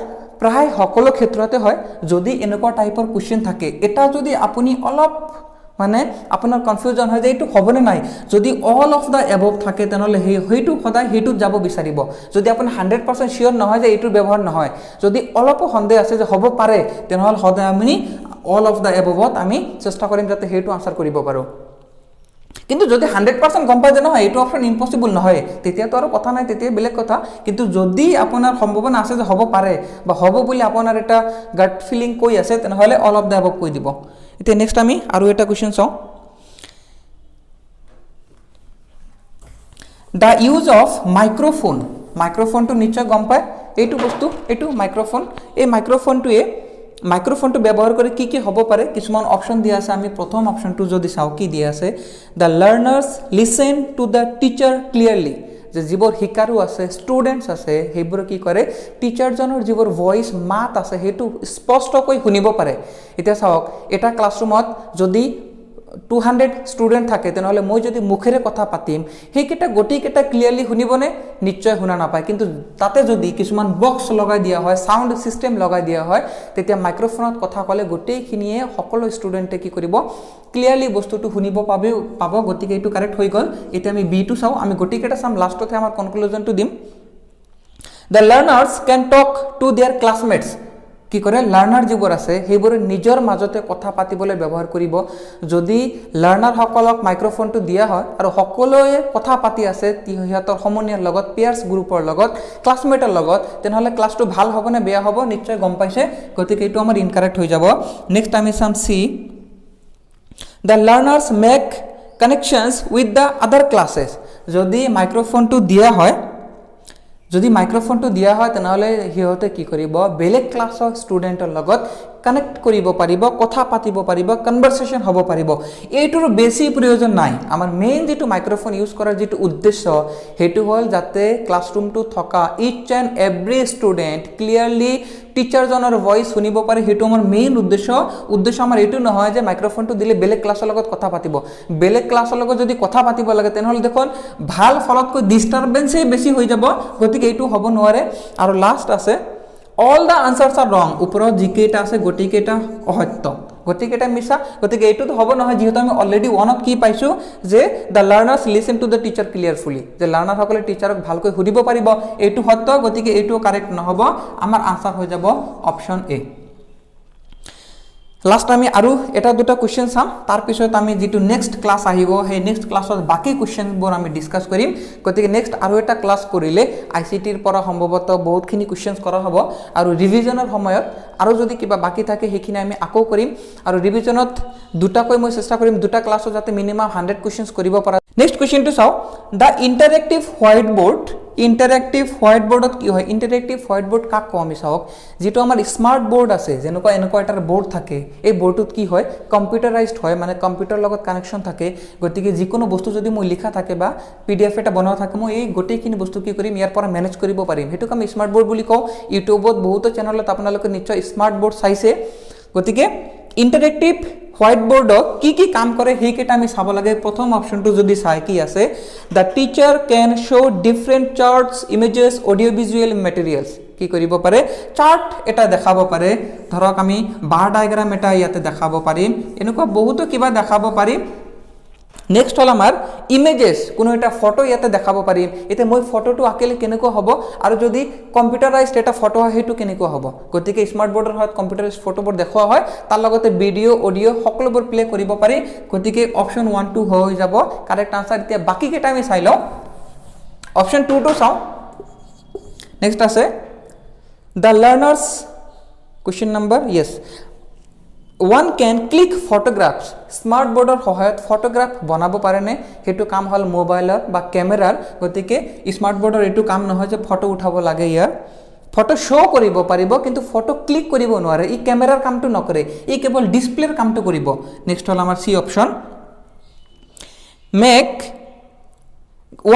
প্ৰায় সকলো ক্ষেত্ৰতে হয় যদি এনেকুৱা টাইপৰ কোৱেশ্চন থাকে এটা যদি আপুনি অলপ মানে আপোনাৰ কনফিউজন হয় যে এইটো হ'বনে নাই যদি অল অফ দ্য এবভ থাকে তেনেহ'লে সেইটো সদায় সেইটোত যাব বিচাৰিব যদি আপুনি 100% চিয়'ৰ নহয় যে এইটোৰ ব্যৱহাৰ নহয় যদি অলপো সন্দেহ আছে যে হ'ব পাৰে তেনেহ'লে সদায় আমি অল অফ দ্য এবভত আমি চেষ্টা কৰিম যাতে সেইটো আনচাৰ কৰিব পাৰোঁ কিন্তু যদি 100% গম পায় যে নহয় এইটো অপশ্যন ইম্পচিবল নহয় তেতিয়াতো আৰু কথা নাই তেতিয়া বেলেগ কথা কিন্তু যদি আপোনাৰ সম্ভাৱনা আছে যে হ'ব পাৰে বা হ'ব বুলি আপোনাৰ এটা গাট ফিলিং কৈ আছে তেনেহ'লে অল অফ দ্য এবভ কৈ দিব এতিয়া নেক্সট আমি আৰু এটা কুৱেশ্যন চাওঁ দ্য ইউজ অফ মাইক্ৰফোনটো নিশ্চয় গম পায় এইটো বস্তু এইটো মাইক্ৰফোন এই মাইক্ৰফোনটো ব্যৱহাৰ কৰি কি হ'ব পাৰে কিছুমান অপশ্যন দিয়া আছে আমি প্ৰথম অপশ্যনটো যদি চাওঁ কি দিয়া আছে the learners listen to the teacher clearly যে যিবোৰ শিকাৰু আছে ষ্টুডেণ্টছ আছে সেইবোৰ কি কৰে টিচাৰজনৰ যিবোৰ ভইচ মাত আছে সেইটো স্পষ্টকৈ শুনিব পাৰে এতিয়া চাওক এটা ক্লাছৰুমত যদি 200 ষ্টুডেণ্ট থাকে তেনেহ'লে মই যদি মুখেৰে কথা পাতিম সেইকেইটা গোটেইকেইটা ক্লিয়াৰলি শুনিবনে নিশ্চয় শুনা নাপায় কিন্তু তাতে যদি কিছুমান বক্স লগাই দিয়া হয় সাউণ্ড সিস্টেম লগাই দিয়া হয় তেতিয়া মাইক্ৰফোনত কথা ক'লে গোটেইখিনিয়ে সকলো ষ্টুডেণ্টে কি কৰিব ক্লিয়াৰলি বস্তুটো শুনিব পাব গতিকে এইটো কাৰেক্ট হৈ গ'ল এতিয়া আমি বিটো চাওঁ আমি গোটেইকেইটা চাম লাষ্টতে আমাৰ কনক্লুজনটো দিম the learners can talk to their classmates কি কৰে লাৰ্ণাৰ যিবোৰ আছে সেইবোৰ নিজৰ মাজতে কথা পাতিবলৈ ব্যৱহাৰ কৰিব যদি লাৰ্ণাৰসকলক মাইক্ৰফোনটো দিয়া হয় আৰু সকলোৱে কথা পাতি আছে সিহঁতৰ সমনীয়াৰ লগত পিয়াৰ্ছ গ্ৰুপৰ লগত ক্লাছমেটৰ লগত তেনেহ'লে ক্লাছটো ভাল হ'ব নে বেয়া হ'ব নিশ্চয় গম পাইছে গতিকে এইটো আমাৰ ইনকাৰেক্ট হৈ যাব নেক্সট আমি চাম C the learners make connections with the other classes যদি মাইক্ৰফোনটো দিয়া হয় তেনেহ'লে সিহঁতে কি কৰিব বেলেগ ক্লাছৰ ষ্টুডেণ্টৰ লগত কানেক্ট কৰিব পাৰিব কথা পাতিব পাৰিব কনভাৰচেশ্যন হ'ব পাৰিব এইটোৰ বেছি প্ৰয়োজন নাই আমাৰ মেইন যিটো মাইক্ৰফোন ইউজ কৰাৰ যিটো উদ্দেশ্য সেইটো হ'ল যাতে ক্লাছৰুমটো থকা each and every student clearly টিচাৰজনৰ ভইচ শুনিব পাৰে সেইটো আমাৰ মেইন উদ্দেশ্য আমাৰ এইটো নহয় যে মাইক্ৰফোনটো দিলে বেলেগ ক্লাছৰ লগত কথা পাতিব বেলেগ ক্লাছৰ লগত যদি কথা পাতিব লাগে তেনেহ'লে দেখোন ভাল ফলতকৈ ডিষ্টাৰবেন্সেই বেছি হৈ যাব গতিকে এইটো হ'ব নোৱাৰে আৰু লাষ্ট আছে অল দ্য আনচাৰ্ছ আৰ ৰং ওপৰত যিকেইটা আছে গোটেইকেইটা অসত্য গোটেইকেইটা মিছা গতিকে এইটোতো হ'ব নহয় যিহেতু আমি অলৰেডি ওৱানত কি পাইছোঁ যে the learners listen to the teacher clearfully যে লাৰ্ণাৰসকলে টিচাৰক ভালকৈ সুধিব পাৰিব এইটো সত্য গতিকে এইটো কাৰেক্ট নহ'ব আমাৰ আনচাৰ হৈ যাব অপশ্যন এ লাষ্ট আমি আৰু এটা দুটা কুৱেশ্যন চাম তাৰপিছত আমি যিটো নেক্সট ক্লাছ আহিব সেই নেক্সট ক্লাছত বাকী কুৱেশ্যনবোৰ আমি ডিছকাছ কৰিম গতিকে নেক্সট আৰু এটা ক্লাছ কৰিলে ICTৰ পৰা সম্ভৱতঃ বহুতখিনি কুৱেশ্যনছ কৰা হ'ব আৰু ৰিভিজনৰ সময়ত আৰু যদি কিবা বাকী থাকে সেইখিনি আমি আকৌ কৰিম আৰু ৰিভিজনত দুটাকৈ মই চেষ্টা কৰিম দুটা ক্লাছত যাতে মিনিমাম 100 কুৱেশ্যনছ কৰিব পৰা নেক্সট কুৱেশ্যনটো চাওঁ দ্য ইণ্টাৰেক্টিভ হোৱাইট বৰ্ডত কি হয় ইণ্টাৰেক্টিভ হোৱাইট বৰ্ড কাক কওঁ আমি চাওক যিটো আমাৰ স্মাৰ্ট বৰ্ড আছে যেনেকুৱা এনেকুৱা এটা বৰ্ড থাকে এই বৰ্ডটোত কি হয় কম্পিউটাৰাইজড হয় মানে কম্পিউটাৰৰ লগত কানেকশ্যন থাকে গতিকে যিকোনো বস্তু যদি মই লিখা থাকে বা PDF এটা বনোৱা থাকে মই এই গোটেইখিনি বস্তু কি কৰিম ইয়াৰ পৰা মেনেজ কৰিব পাৰিম সেইটোক আমি স্মাৰ্ট বৰ্ড বুলি কওঁ ইউটিউবত বহুতো চেনেলত আপোনালোকে নিশ্চয় স্মাৰ্ট বৰ্ড চাইছে গতিকে ইণ্টাৰেক্টিভ হোৱাইট বৰ্ডত কি কাম কৰে সেইকেইটা আমি চাব লাগে প্ৰথম অপশ্যনটো যদি চাই কি আছে the teacher can show' different charts images audio' visual materials কি কৰিব পাৰে চাৰ্ট এটা দেখাব পাৰে ধৰক আমি বাৰ ডায়েগ্ৰাম এটা ইয়াতে দেখাব পাৰিম এনেকুৱা বহুতো কিবা দেখাব পাৰিম নেক্সট হ'ল আমাৰ ইমেজেছ কোনো এটা ফটো ইয়াতে দেখাব পাৰিম এতিয়া মই ফটোটো আঁকিলে কেনেকুৱা হ'ব আৰু যদি কম্পিউটাৰাইজড এটা ফটো হয় সেইটো কেনেকুৱা হ'ব গতিকে স্মাৰ্ট বৰ্ডৰ সহায়ত কম্পিউটাৰাইজড ফটোবোৰ দেখুওৱা হয় তাৰ লগতে ভিডিঅ' অডিঅ' সকলোবোৰ প্লে কৰিব পাৰি গতিকে অপশ্যন 1 2 হৈ যাব কাৰেক্ট আনচাৰ এতিয়া বাকীকেইটা আমি চাই লওঁ অপশ্যন 2 টো চাওঁ নেক্সট আছে the learners question number Yes one can click photographs smart বৰ্ডৰ সহায়ত ফটোগ্ৰাফ বনাব পাৰেনে সেইটো কাম হ'ল মোবাইলৰ বা কেমেৰাৰ গতিকে স্মাৰ্ট বৰ্ডৰ এইটো কাম নহয় যে ফটো উঠাব লাগে ইয়াৰ ফটো শ্ব' কৰিব পাৰিব কিন্তু ফটো ক্লিক কৰিব নোৱাৰে ই কেমেৰাৰ কামটো নকৰে ই কেৱল ডিসপ্লেৰ কামটো কৰিব নেক্সট হ'ল আমাৰ C option make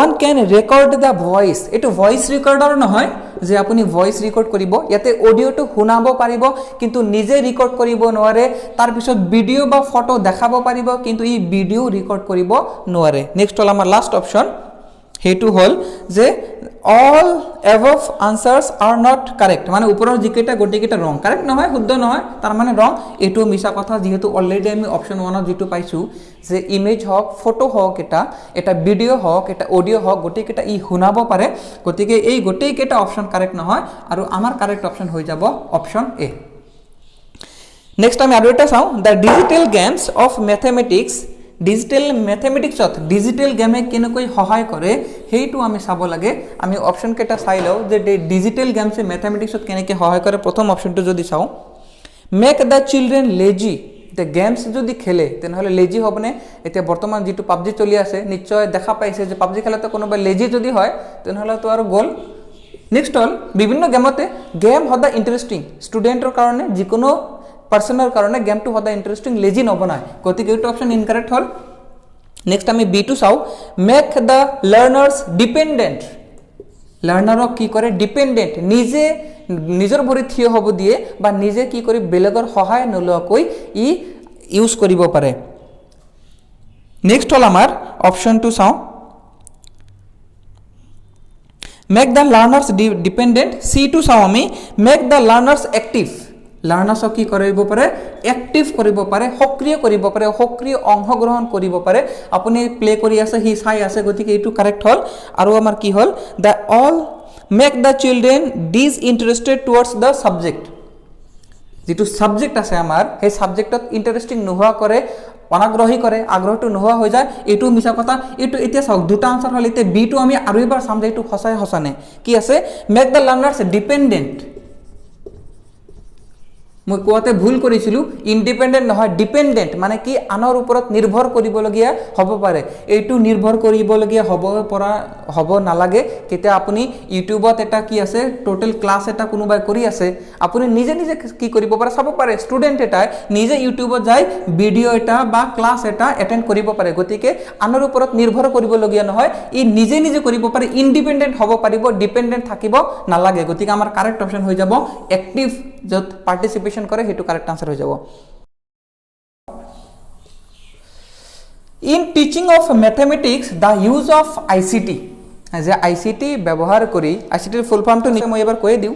one can record the voice এটো ভয়েস ৰেকৰ্ডাৰ নহয় যে আপুনি ভয়েস ৰেকৰ্ড কৰিব ইয়াতে অডিওটো শুনাব পাৰিব কিন্তু নিজে ৰেকৰ্ড কৰিব নোৱাৰে তাৰ পিছত ভিডিও বা ফটো দেখাব পাৰিব কিন্তু ই ভিডিও ৰেকৰ্ড কৰিব নোৱাৰে নেক্সট হ'ল আমাৰ লাষ্ট অপশ্যন সেইটো হল যে all of answers are not correct মানে উপরের জিকেটা গোটেকেটা রং কারেক্ট নহয় শুদ্ধ নহয় তার মানে রং এটো মিছা কথা যেহেতু অলরেডি আমি অপশন 1 যেটো পাইছো যে ইমেজ হক ফটো হক এটা ভিডিও হক এটা অডিও হক গোটেকেটা ই শুনাব পারে গতিকে এই গোটেকেটা অপশন কারেক্ট নহয় আর আমার কারেক্ট অপশন হয়ে যাব অপশন এ নেক্সট আমি আৰু এটা চাও the digital games of mathematics digital ম্যাথমেটিক্সত ডিজিটাল গেমে কেনেকৈ সহায় কৰে সেইটো আমি চাব লাগে আমি অপশন কেটা চাই লও যে ডিজিটাল গেমসে ম্যাথমেটিক্সত কেনেকৈ সহায় কৰে প্ৰথম অপশনটো যদি চাও make the children lazy the games যদি খেলে তেনেহলে লেজি হবনে এতিয়া বৰ্তমান যেটো পাবজি চলি আছে নিশ্চয় দেখা পাইছে যে পাবজি খেলাতে কোনোবা লেজি যদি হয় তেনেহলে তো আৰু গোল নেক্সট হল বিভিন্ন গেমতে গেম হদা ইন্টাৰেস্টিং স্টুডেন্টৰ কাৰণে যিকোনো পার্সনের কারণে গেমটো হদা ইন্টারেস্টিং লেজি নবনায় গতিকে এইটো অপশন ইনকারেক্ট হল নেক্সট আমি বি টু চাও মেক দ্য লার্নার্স ডিপেন্ডেন্ট লার্নারক কি করে ডিপেন্ডেন্ট নিজে নিজৰ ভৰিত থিয় হ'ব দিয়ে বা নিজে কি কৰি বেলেগৰ সহায় নলকৈ ই ইউজ কৰিব পাৰে নেক্সট হল আমাৰ অপশন টু চাও make the learners dependent C to চাও আমি মেক দ্য লার্নার্স অ্যাক্টিভ লার্নার্সক কি কৰিব পাৰে অ্যাক্টিভ কৰিব পাৰে সক্ৰিয় কৰিব পাৰে সক্ৰিয় অংশগ্ৰহণ কৰিব পাৰে আপুনি প্লে কৰি আছে হি চাই আছে গতিকে এইটো কাৰেক্ট হল আৰু আমাৰ কি হল the all make the children disinterested towards the subject যেটো সাবজেক্ট আছে আমাৰ সেই সাবজেক্টত ইন্টাৰেস্টিং নোহোৱা কৰে অনাগ্ৰহী কৰে আগ্ৰহটো নোহোৱা হৈ যায় এইটো মিছা কথা এইটো এতিয়া চাওক দুটা আনসাৰ হল এতিয়া বি টু আমি আৰু এবাৰ চাম যে এইটো সঁচাই সঁচানে কি আছে মেক দ্য লাৰ্নাৰ্স ডিপেন্ডেন্ট মই কোৱাতে ভুল কৰিছিলো ইন্ডিপেন্ডেন্ট নহয় ডিপেন্ডেন্ট মানে কি আনৰ ওপৰত নিৰ্ভৰ কৰিবলগীয়া হ'ব পাৰে এইটো নিৰ্ভৰ কৰিবলগীয়া হ'ব নালাগে কেতিয়া আপুনি ইউটিউবত এটা কি আছে টোটাল ক্লাস এটা কোনোবাই কৰি আছে আপুনি নিজে নিজে কি কৰিব পাৰে চাব পাৰে ষ্টুডেন্ট এটা নিজে ইউটিউবত যাই ভিডিও এটা বা ক্লাস এটা এটেন্ড কৰিব পাৰে গতিকে আনৰ ওপৰত নিৰ্ভৰ কৰিবলগীয়া নহয় ই নিজে নিজে কৰিব পাৰে ইন্ডিপেন্ডেন্ট হ'ব পাৰিব ডিপেন্ডেন্ট থাকিব নালাগে গতিকে আমাৰ কারেক্ট অপশন হৈ যাব অ্যাক্টিভ যত পার্টিসিপেশন করে হেতু কারেক্ট আনসার হয়ে যাব in teaching of mathematics the use of ICT যে আইসিটি ব্যবহার করি আইসিটির ফুল ফর্মটো নিচে মই এবাৰ কৈ দিও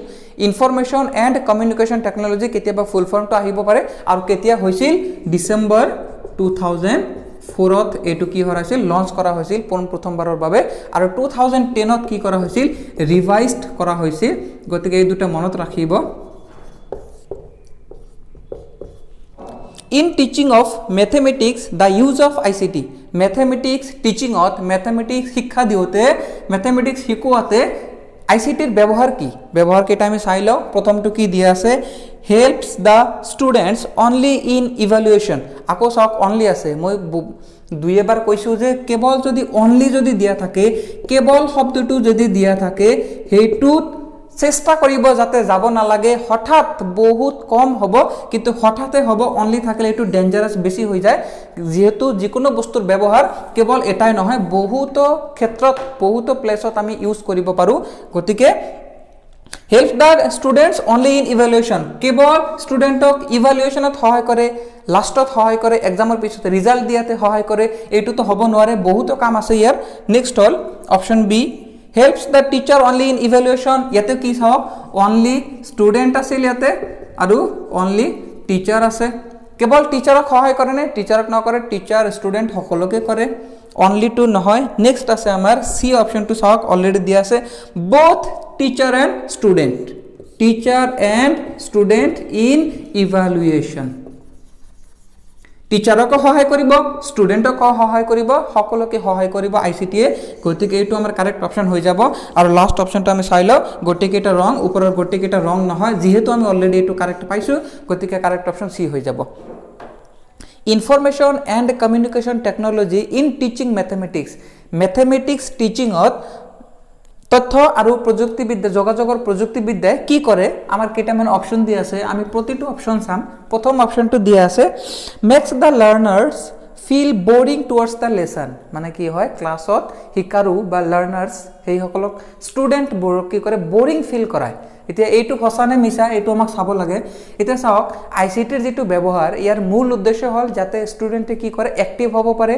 ইনফৰমেশন এন্ড কমিউনিকেশন টেকনোলজি কেতিয়াবা ফুল ফৰ্মটো আহিব পাৰে আৰু কেতিয়া হৈছিল ডিসেম্বৰ 2004ত এটো কি হৈছিল লঞ্চ কৰা হৈছিল প্ৰথমবাৰৰ বাবে আৰু 2010ত কি কৰা হৈছিল ৰিভাইজড কৰা হৈছিল গতিকে এই দুটা মনত ৰাখিব In teaching of mathematics, the use of ICT. Mathematics teaching of mathematics শিক্ষা দিওতে mathematics শিকোৱাতে ICT ৰ ব্যৱহাৰ কি ব্যৱহাৰ কেটা আমি চাই লও প্ৰথমটো কি দিয়া আছে helps the students only in evaluation আকৌ সক only আছে মই দুই এবাৰ কৈছো যে কেৱল যদি only যদি দিয়া থাকে কেৱল শব্দটো যদি দিয়া থাকে হেতুত চেষ্টা কৰিব যাতে যাব না লাগে হঠাৎ বহুত কম হ'ব কিন্তু হঠাতে হ'ব অনলি থাকলে এটো ডেঞ্জারাস বেছি হৈ যায় যেহেতু যিকোনো বস্তুৰ ব্যৱহাৰ কেৱল এটাই নহয় বহুত ক্ষেত্ৰত বহুত প্লেছত আমি ইউজ কৰিব পাৰো গতিকে help the students only in evaluation কেৱল ষ্টুডেন্টক ইভালুয়েশনত সহায় কৰে লাষ্টত সহায় কৰে এক্সামৰ পিছত ৰিজাল্ট দিয়াতে সহায় কৰে এইটো তো হ'ব নোৱাৰে বহুত কাম আছে ইয়াৰ নেক্সট হল option B helps the teacher only in evaluation yate ki sao only student asil yate aru only teacher ase kebol teacher ok hoy kore ne teacher ok na kore teacher student hokoloke kore only to nohoy next ase amar c option to sao already dia ase both teacher and student in evaluation টিচাৰক সহায় কৰিব ষ্টুডেন্টক সহায় কৰিব সকলোকে সহায় কৰিব ICT গতিকে এইটো আমাৰ কাৰেক্ট অপশন হৈ যাব আৰু লাস্ট অপশনটো আমি চাই লও গটিকেটা ৰং ওপৰৰ গটিকেটা ৰং নহয় যেহেতু আমি অলৰেডি এইটো কাৰেক্ট পাইছো গতিকে কাৰেক্ট অপশন সি হৈ যাব information and communication technology in teaching mathematics টিচিংত তথ্য আৰু প্ৰযুক্তিবিদ্যা যোগাযোগৰ প্ৰযুক্তিবিদ্যাই কি কৰে আমাৰ কেইটামান অপশন দিয়া আছে আমি প্ৰতিটো অপশন চাম প্ৰথম অপশনটো দিয়া আছে মেক্স দা লাৰ্নাৰ্স ফিল বোৰিং টুৱাৰ্ডছ দা লেসন মানে কি হয় ক্লাছত শিকাৰু বা লাৰ্নাৰ্স হেই সকলক ষ্টুডেন্ট বোৰক কি কৰে বোৰিং ফিল কৰায় এতিয়া এইটো হসানে মিছা এইটো আমাক চাব লাগে এতিয়া চাওক আইসিটিৰ যেটো ব্যৱহাৰ ইয়াৰ মূল উদ্দেশ্য হল যাতে ষ্টুডেন্টে কি কৰে অ্যাক্টিভ হ'ব পাৰে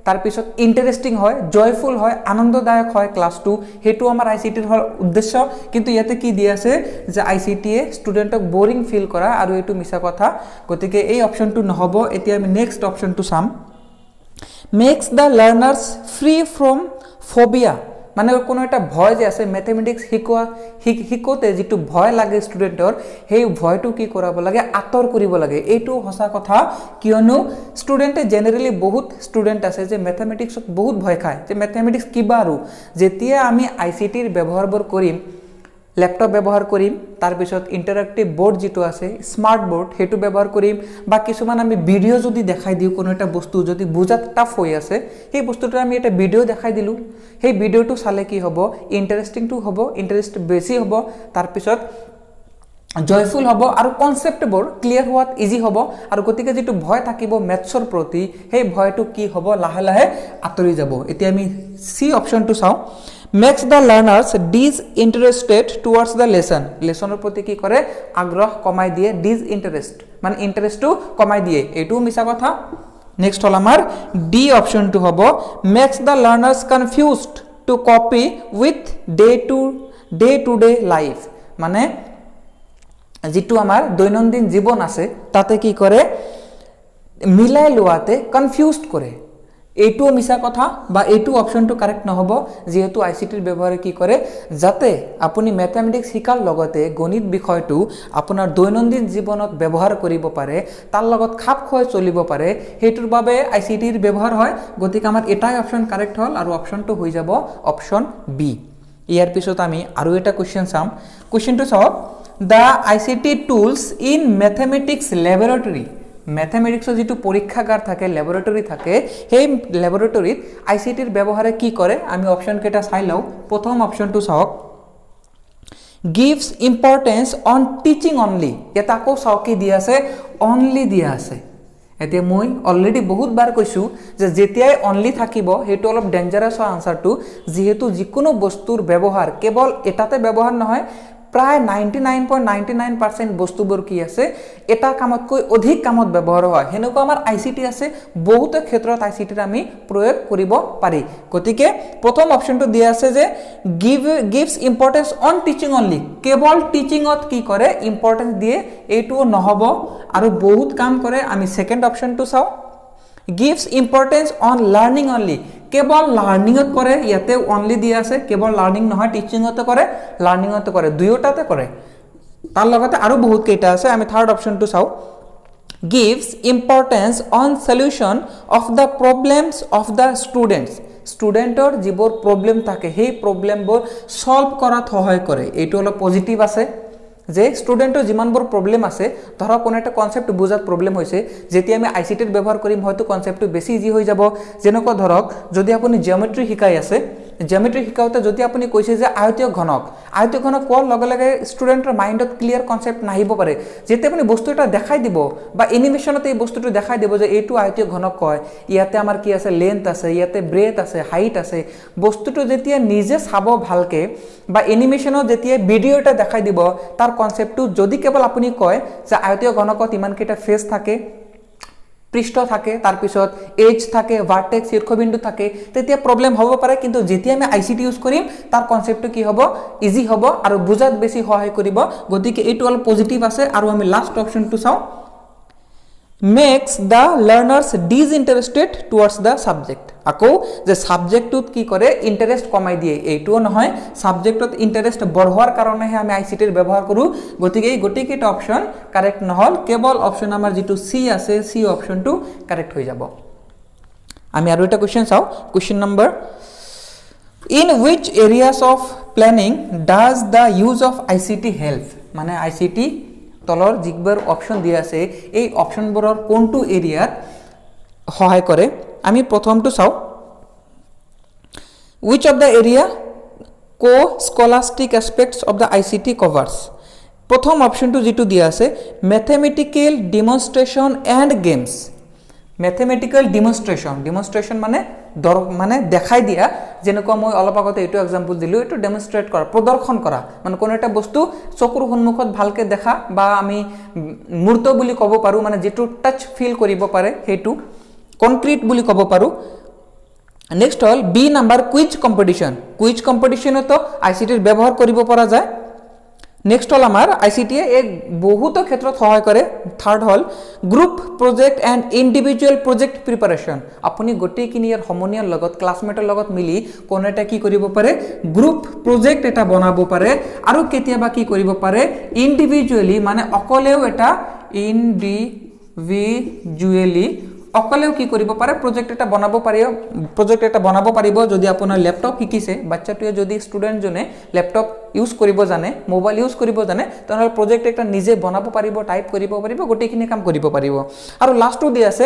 তাৰপিছত ইণ্টাৰেষ্টিং হয়, জয়ফুল হয়, আনন্দদায়ক হয় ক্লাছটো, সেইটো আমাৰ আইচিটিৰ উদ্দেশ্য। কিন্তু ইয়াতে কি দিয়া আছে যে আইচিটিয়ে ষ্টুডেণ্টক বৰিং ফিল কৰা, আৰু এইটো মিছা কথা। গতিকে এই অপশ্যনটো নহ'ব। এতিয়া আমি নেক্সট অপশ্যনটো চাম। Makes the learners free from phobia, মানে কোনো এটা ভয় যে আছে মেথমেটিক্স শিকোতে যিটো ভয় লাগে ষ্টুডেণ্টৰ, সেই ভয়টো কি কৰাব লাগে, আঁতৰ কৰিব লাগে। এইটো সঁচা কথা, কিয়নো ষ্টুডেণ্টে জেনেৰেলি বহুত ষ্টুডেণ্ট আছে যে মেথমেটিক্সত বহুত ভয় খায়, যে মেথমেটিক্স কিবা। আৰু যেতিয়া আমি আইচিটিৰ ব্যৱহাৰবোৰ কৰিম, লেপটপ ব্যৱহাৰ কৰিম, তাৰপিছত ইণ্টাৰেক্টিভ বৰ্ড যিটো আছে স্মাৰ্ট বৰ্ড সেইটো ব্যৱহাৰ কৰিম, বা কিছুমান আমি ভিডিঅ' যদি দেখাই দিওঁ, কোনো এটা বস্তু যদি বুজাত টাফ হৈ আছে, সেই বস্তুটো আমি এটা ভিডিঅ' দেখাই দিলোঁ, সেই ভিডিঅ'টো চালে কি হ'ব, ইণ্টাৰেষ্টিংটো হ'ব, ইণ্টাৰেষ্ট বেছি হ'ব, তাৰপিছত জয়ফুল হ'ব, আৰু কনচেপ্টবোৰ ক্লিয়াৰ হোৱাত ইজি হ'ব। আৰু গতিকে যিটো ভয় থাকিব মেথছৰ প্ৰতি, সেই ভয়টো কি হ'ব, লাহে লাহে আঁতৰি যাব। এতিয়া আমি চি অপশ্যনটো চাওঁ। Makes the learners disinterested towards the lesson, লেচনৰ প্ৰতি কি কৰে, আগ্ৰহ কমাই দিয়ে। ডিজইণ্টাৰেষ্ট মানে ইণ্টাৰেষ্টটো কমাই দিয়ে, এইটোও মিছা কথা। নেক্সট হ'ল আমাৰ ডি অপশ্যনটো হ'ব makes the learners confused to cope with day to day life, মানে যিটো আমাৰ দৈনন্দিন জীৱন আছে তাতে কি কৰে, মিলাই লোৱাতে কনফিউজড কৰে। এইটোও মিছা কথা, বা এইটো অপশ্যনটো কাৰেক্ট নহ'ব, যিহেতু আইচিটিৰ ব্যৱহাৰে কি কৰে, যাতে আপুনি মেথমেটিক্স শিকাৰ লগতে গণিত বিষয়টো আপোনাৰ দৈনন্দিন জীৱনত ব্যৱহাৰ কৰিব পাৰে, তাৰ লগত খাপ খুৱাই চলিব পাৰে, সেইটোৰ বাবে আইচিটিৰ ব্যৱহাৰ হয়। গতিকে আমাৰ এটাই অপশ্যন কাৰেক্ট হ'ল, আৰু অপশ্যনটো হৈ যাব অপশ্যন বি। ইয়াৰ পিছত আমি আৰু এটা কুৱেশ্যন চাম। কুৱেশ্যনটো চাওক, the ICT tools in mathematics laboratory, মেথমেটিক্সৰ যিটো পৰীক্ষাগাৰ থাকে, লেবৰেটৰী থাকে, সেই লেবৰেটৰীত আইচিটিৰ ব্যৱহাৰে কি কৰে, আমি অপশ্যন কেইটা চাই লওঁ। প্ৰথম অপশ্যনটো চাওক, gives importance on teaching only, ইয়াত আকৌ চাওক কি দিয়া আছে, অনলি দিয়া আছে। এতিয়া মই অলৰেডি বহুতবাৰ কৈছোঁ যে যেতিয়াই অনলি থাকিব সেইটো অলপ ডেঞ্জাৰাছ হয় আনচাৰটো, যিহেতু যিকোনো বস্তুৰ ব্যৱহাৰ কেৱল এটাতে ব্যৱহাৰ নহয়, প্ৰায় 99.99% বস্তুবোৰ কি আছে, এটা কামতকৈ অধিক কামত ব্যৱহাৰ হয়। সেনেকুৱা আমাৰ আইচিটি আছে, বহুতো ক্ষেত্ৰত আইচিটিৰ আমি প্ৰয়োগ কৰিব পাৰি। গতিকে প্ৰথম অপশ্যনটো দিয়া আছে যে gives importance on teaching only, কেৱল টিচিঙত কি কৰে, ইম্পৰ্টেঞ্চ দিয়ে, এইটোও নহ'ব, আৰু বহুত কাম কৰে। আমি ছেকেণ্ড অপশ্যনটো চাওঁ, gives importance on learning only, কেৱল লাৰ্ণিঙত কৰে, ইয়াতে অনলি দিয়া আছে, কেৱল লাৰ্ণিং নহয়, টিচিঙতে কৰে, লাৰ্ণিঙতে কৰে, দুয়োটাতে কৰে। তাৰ লগতে আৰু বহুত কেইটা আছে। আমি থাৰ্ড অপশ্যনটো চাওঁ, gives importance on solution of the problems of the students, ষ্টুডেণ্টৰ যিবোৰ প্ৰব্লেম থাকে সেই প্ৰব্লেমবোৰ ছল্ভ কৰাত সহায় কৰে। এইটো অলপ পজিটিভ আছে, যে ষ্টুডেণ্টৰ যিমানবোৰ প্ৰব্লেম আছে, ধৰক কোনো এটা কনচেপ্ট বুজাত প্ৰব্লেম হৈছে, যেতিয়া আমি আইচিটিৰ ব্যৱহাৰ কৰিম হয়তো কনচেপ্টটো বেছি ইজি হৈ যাব। যেনেকুৱা ধৰক যদি আপুনি জিঅ'মেট্ৰি শিকাই আছে, জিঅ'মেট্ৰি শিকাওঁতে যদি আপুনি কৈছে যে আয়তীয় ঘনক কোৱাৰ লগে লগে ষ্টুডেণ্টৰ মাইণ্ডত ক্লিয়াৰ কনচেপ্ট নাহিব পাৰে। যেতিয়া আপুনি বস্তু এটা দেখাই দিব, বা এনিমেশ্যনতে এই বস্তুটো দেখাই দিব যে এইটো আয়তীয় ঘনক কয়, ইয়াতে আমাৰ কি আছে, লেন্থ আছে, ইয়াতে ব্ৰেথ আছে, হাইট আছে, বস্তুটো যেতিয়া নিজে চাব ভালকৈ, বা এনিমেশ্যনত যেতিয়া ভিডিঅ' এটা দেখাই দিব, তাৰ কনচেপ্টটো যদি কেৱল আপুনি কয় যে আয়তীয় ঘনকত ইমানকেইটা ফেজ থাকে, পৃষ্ঠ থাকে, তাৰপিছত এজ থাকে, ভাৰ্টেক্স শীৰ্ষবিন্দু থাকে, তেতিয়া প্ৰব্লেম হ'ব পাৰে। কিন্তু যেতিয়া আমি আইচিটি ইউজ কৰিম, তাৰ কনচেপ্টটো কি হ'ব, ইজি হ'ব, আৰু বুজাত বেছি সহায় কৰিব। গতিকে এইটো অলপ পজিটিভ আছে। আৰু আমি লাষ্ট অপশ্যনটো চাওঁ, makes the learners disinterested towards the subject, আকৌ যে ছাবজেক্টটোত কি কৰে, ইণ্টাৰেষ্ট কমাই দিয়ে, এইটোও নহয়, ছাবজেক্টত ইণ্টাৰেষ্ট বঢ়োৱাৰ কাৰণেহে আমি আইচিটিৰ ব্যৱহাৰ কৰোঁ। গতিকে এই গোটেইকেইটা অপশ্যন কাৰেক্ট নহ'ল, কেৱল অপশ্যন আমাৰ যিটো চি আছে, চি অপশ্যনটো কাৰেক্ট হৈ যাব। আমি আৰু এটা কুৱেশ্যন চাওঁ। Question number, in wish areas of planning does the use of ICT help, মানে আইচিটি তলৰ যিবোৰ অপশ্যন দিয়া আছে, এই অপশ্যনবোৰৰ কোনটো এৰিয়াত সহায় কৰে। আমি প্ৰথমটো চাওঁ, wish of the area co scholastic aspects of the ICT কভাৰ্ছ। প্ৰথম অপশ্যনটো যিটো দিয়া আছে, মেথমেটিকেল ডিমনষ্ট্ৰেশ্যন এণ্ড গেমছ, মেথমেটিকেল ডিমনষ্ট্ৰেশ্যন মানে দেখাই দিয়া, যেনেকুৱা মই অলপ আগতে এইটো এক্সাম্পল দিলোঁ, এইটো ডেমনষ্ট্ৰেট কৰা, প্ৰদৰ্শন কৰা, মানে কোনো এটা বস্তু চকুৰ সন্মুখত ভালকৈ দেখা, বা আমি মূৰ্ত বুলি ক'ব পাৰোঁ, মানে যিটো টাচ ফিল কৰিব পাৰে, সেইটো কনক্ৰিট বুলি ক'ব পাৰোঁ। নেক্সট হল বি নাম্বাৰ কুইজ কম্পিটিশ্যনতো আইচিটিৰ ব্যৱহাৰ কৰিব পৰা যায় নেক্সট হল আমাৰ আইচিটিয়ে এক বহুত ক্ষেত্ৰত সহায় কৰে third hall group project and individual project preparation আপুনি গোটেইখিনি ইয়াৰ সমনীয়াৰ লগত ক্লাছমেটৰ লগত মিলি কোনো এটা কি কৰিব পাৰে গ্ৰুপ প্ৰজেক্ট এটা বনাব পাৰে আৰু কেতিয়াবা কি কৰিব পাৰে ইণ্ডিভিজুৱেলি মানে অকলেও এটা ইণ্ডিভিজুৱেলি অকলেও কি কৰিব পাৰে প্ৰজেক্ট এটা বনাব পাৰিব যদি আপোনাৰ ল্যাপটপ শিকিছে বাচ্চাটোৱে যদি ষ্টুডেণ্টজনে ল্যাপটপ ইউজ কৰিব জানে মোবাইল ইউজ কৰিব জানে তেনেহ'লে প্ৰজেক্ট এটা নিজে বনাব পাৰিব টাইপ কৰিব পাৰিব গোটেইখিনি কাম কৰিব পাৰিব আৰু লাষ্টটো দি আছে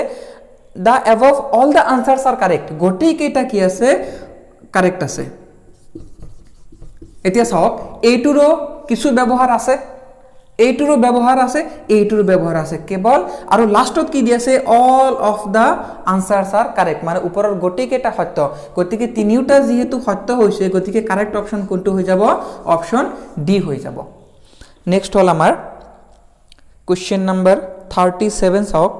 the above all the answers are correct গোটেইকেইটা কি আছে কারেক্ট আছে এতিয়া চাওক এইটোৰো কিছু ব্যৱহাৰ আছে এইটোৰো ব্যৱহাৰ আছে কেৱল আৰু লাষ্টত কি দি আছে all of the answers are correct মানে ওপৰৰ গোটেইকেইটা সত্য গতিকে তিনিওটা যেহেতু সত্য হৈছে গতিকে কারেক্ট অপশন কোনটো হৈ যাব অপশন ডি হৈ যাব নেক্সট হল আমাৰ কোশ্চেন নাম্বার 37 চাওক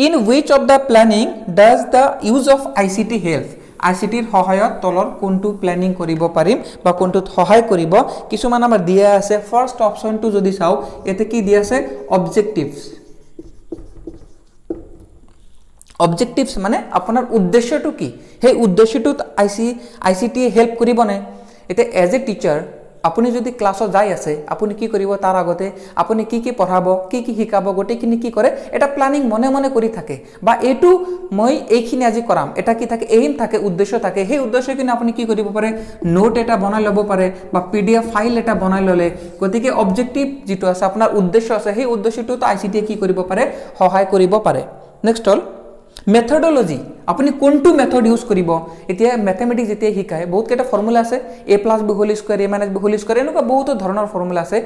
in which of the planning does the use of ICT help আইচিটিৰ সহায়ত তলৰ কোনটো প্ল্যানিং কৰিব পাৰিম বা কোনটো সহায় কৰিব কিছুমান আমাৰ দিয়া আছে ফাৰ্স্ট অপশনটো যদি চাও এতে কি দিয়া আছে অবজেক্টিভস মানে আপোনাৰ উদ্দেশ্যটো কি সেই উদ্দেশ্যটোত আইচিটি হেল্প কৰিব নে এতে এজ এ টিচাৰ আপুনি যদি ক্লাছত যাই আছে আপুনি কি কৰিব তাৰ আগতে আপুনি কি পঢ়াব কি শিকাব গোটেইখিনি কি কৰে এটা প্ল্যানিং মনে মনে কৰি থাকে বা এটো মই এইখিনি আজি কৰাম এটা কি থাকে এইম থাকে উদ্দেশ্য থাকে সেই উদ্দেশ্যখিনি আপুনি কি কৰিব পাৰে নোট এটা বনাই ল'ব পাৰে বা পিডিএফ ফাইল এটা বনাই ললে গতিকে অবজেক্টিভ যেটো আছে আপোনাৰ উদ্দেশ্য আছে সেই উদ্দেশ্যটো আইচিটি কি কৰিব পাৰে সহায় কৰিব পাৰে নেক্সট হল মেথডোলজি আপুনি কোনটো মেথড ইউজ কৰিব এতিয়া ম্যাথমেটিক্স যেতিয়া শিকায় বহুত কেটা ফৰ্মুলা আছে a + b whole square a - b whole square এনেকুৱা বহুত ধৰণৰ ফৰ্মুলা আছে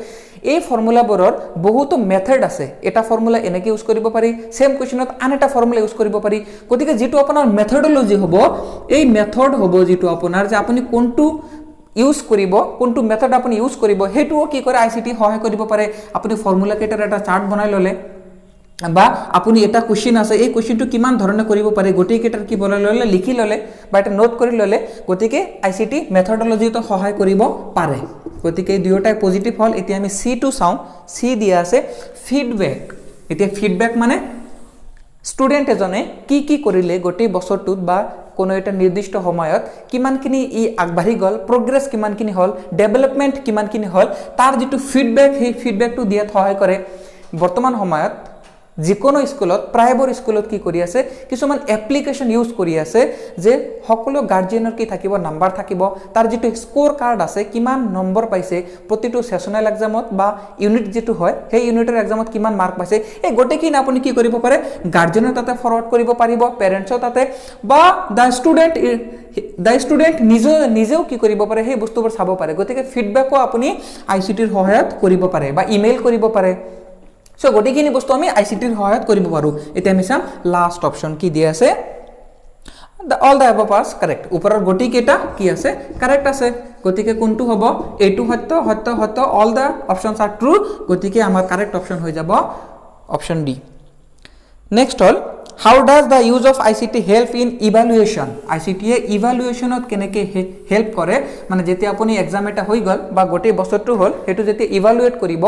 এই ফৰ্মুলাবোৰৰ বহুত মেথড আছে এটা ফৰ্মুলা এনেকৈ ইউজ কৰিব পাৰি সেম কোৱেশ্চনত আন এটা ফৰ্মুলা ইউজ কৰিব পাৰি গতিকে যেটো আপোনাৰ মেথডোলজি হ'ব এই মেথড হ'ব যেটো আপোনাৰ যে আপুনি কোনটো ইউজ কৰিব কোনটো মেথড আপুনি ইউজ কৰিব হেতুও কি কৰে আইচিটি সহায় কৰিব পাৰে আপুনি ফৰ্মুলা কেটাৰ এটা চাৰ্ট বনাই ললে বা আপুনি এটা কোশ্চেন আছে এই কোশ্চেনটো কিমান ধৰণে কৰিব পাৰে গোটেই কেটাৰ কি বনাই ললে লিখি ললে বা এটা নোট কৰি ললে গতিকে আইচিটি মেথডোলজিটো সহায় কৰিব পাৰে গতিকে দুয়োটাই পজিটিভ হল এতিয়া আমি সি টু চাও সি দিয়া আছে ফিডব্যাক এতিয়া ফিডব্যাক মানে ষ্টুডেন্ট এজনে কি কৰিলে গোটেই বছৰটোত বা কোনো এটা নিৰ্দিষ্ট সময়ত কিমানখিনি ই আগবাঢ়ি গল প্ৰগ্ৰেছ কিমানখিনি হল ডেভেলপমেন্ট কিমানখিনি হল তাৰ যেটো ফিডব্যাক সেই ফিডব্যাকটো দিয়াত সহায় কৰে বৰ্তমান সময়ত যিকোনো স্কুলত প্ৰাইভেট স্কুলত কি কৰি আছে কিছুমান এপ্লিকেশন ইউজ কৰি আছে যে সকলো গাৰ্জিয়ানৰ কি থাকিব নাম্বাৰ থাকিব তাৰ যেটো স্কোৰ কাৰ্ড আছে কিমান নম্বৰ পাইছে প্ৰতিটো সেশনাল এক্সামত বা ইউনিট যেটো হয় সেই ইউনিটৰ এক্সামত কিমান মাৰ্ক পাইছে এই গোটেইখিনি আপুনি কি কৰিব পাৰে গাৰ্জিয়ানৰ তাতে ফৰৱাৰ্ড কৰিব পাৰিব পেৰেন্টছৰ তাতে বা দা ষ্টুডেন্ট নিজেও কি কৰিব পাৰে সেই বস্তুবোৰ চাব পাৰে গতিকে ফিডব্যাকও আপুনি আইচিটিৰ সহায়ত কৰিব পাৰে বা ইমেইল কৰিব পাৰে সো গোটেইখিনি বস্তু আমি আইচিটিৰ সহায়ত কৰিব পাৰো এতিয়া আমি চাম লাষ্ট অপশন কি দিয়া আছে all the above are correct ওপৰৰ গোটেইকেটা কি আছে কারেক্ট আছে গতিকে কোনটো হ'ব এটো সত্য all the options are true গতিকে আমাৰ কারেক্ট অপশন হৈ যাব option D next hall how does the use of ICT help in evaluation ICT evaluationত কেনেকে হেল্প কৰে মানে যেতিয়া আপুনি এক্সাম এটা হৈ গল বা গোটেই বছৰটো হল হেতু যেতিয়া ইভালুয়েট কৰিব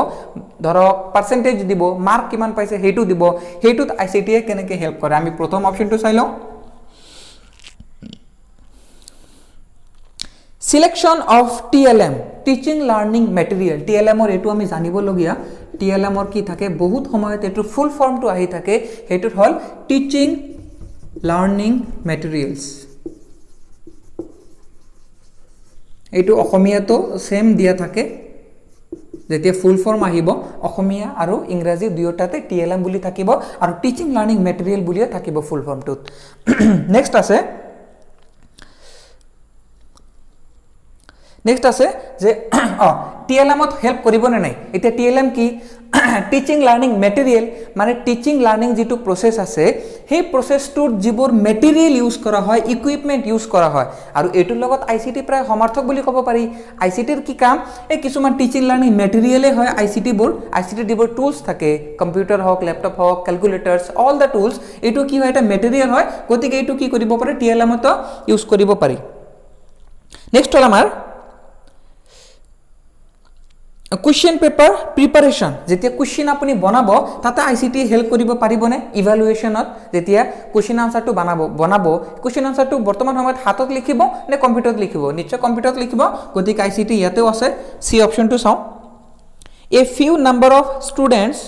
ধৰক পাৰ্সেন্টেজ দিব মাৰ্ক কিমান পাইছে হেতু দিব হেতুত ICT কেনেকে হেল্প কৰে আমি প্ৰথম অপশনটো চাই লও selection of TLM teaching learning material TLM or এটো আমি জানিব লগিয়া TLM or কি থাকে বহুত সময়ত এটো ফুল ফর্মটো আহি থাকে হেতুত হল টিচিং লার্নিং মেটেৰিয়েলস এটো অসমীয়াটো সেম দিয়া থাকে যেতিয়া ফুল ফৰ্ম আহিব অসমীয়া আৰু ইংৰাজী দুয়োটাতে TLM বুলি থাকিব আৰু টিচিং লাৰ্নিং মেটেৰিয়েল বুলিও থাকিব ফুল ফৰ্মটোত নেক্সট আছে নেক্সট আছে যে TLM ত হেল্প কৰিব নে নাই এতিয়া TLM কি টিচিং লাৰ্ণিং মেটেৰিয়েল মানে টিচিং লাৰ্ণিং যিটো প্ৰচেছ আছে সেই প্ৰচেছটোৰ যিবোৰ মেটেৰিয়েল ইউজ কৰা হয় ইকুইপমেণ্ট ইউজ কৰা হয় আৰু এইটোৰ লগত ICT প্ৰায় সমাৰ্থক বুলি ক'ব পাৰি ICTৰ কি কাম এই কিছুমান টিচিং লাৰ্ণিং মেটেৰিয়েলে হয় ICT যিবোৰ টুলছ থাকে কম্পিউটাৰ হওক লেপটপ হওক কেলকুলেটাৰ্ছ অল দ্য টুলছ এইটো কি হয় এটা মেটেৰিয়েল হয় গতিকে এইটো কি কৰিব পাৰে TLM-ত ইউজ কৰিব পাৰি নেক্সট হ'ল আমাৰ question paper preparation যেতিয়া question আপুনি বনাব তাতে ICT হেল্প কৰিব পাৰিবনে ইভালুৱেচনত যেতিয়া question আনসাৰটো বনাব question আনসাৰটো বৰ্তমান সময়ত হাতত লিখিব নে কম্পিউটাৰত লিখিব নিশ্চয় কম্পিউটাৰত লিখিব গতিকে ICT ইয়াতেও আছে সি অপচনটো চাও a few number of students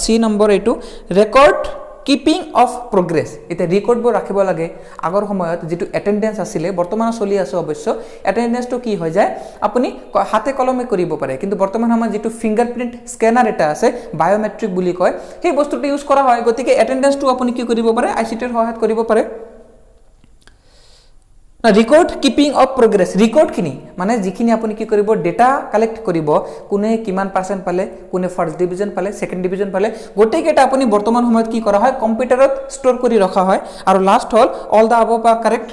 C number এইটো record keeping of progress এটা ৰেকৰ্ডবোৰ ৰাখিব লাগে আগৰ সময়ত যেটো এটেন্ডেন্স আছিল বৰ্তমান চলি আছে অৱশ্য এটেন্ডেন্সটো কি হৈ যায় আপুনি হাতে কলমে কৰিব পাৰে কিন্তু বৰ্তমান সময়ত যেটো ফিংগাৰপ্ৰিন্ট স্ক্যানাৰ এটা আছে বায়োমেট্ৰিক বুলি কয় সেই বস্তুটো ইউজ কৰা হয় গতিকে এটেন্ডেন্সটো আপুনি কি কৰিব পাৰে ICT ৰ সহায়ত কৰিব পাৰে ৰেকৰ্ড কিপিং অফ প্ৰগ্ৰেছ ৰেকৰ্ডখিনি মানে যিখিনি আপুনি কি কৰিব ডেটা কালেক্ট কৰিব কোনে কিমান পাৰ্সেন্ট পালে কোনে ফাৰ্স্ট ডিভিজন পালে সেকেন্ড ডিভিজন পালে গোটেইকেটা আপুনি বৰ্তমান সময়ত কি কৰা হয় কম্পিউটাৰত ষ্টৰ কৰি ৰখা হয় আৰু লাষ্ট হল all the above are correct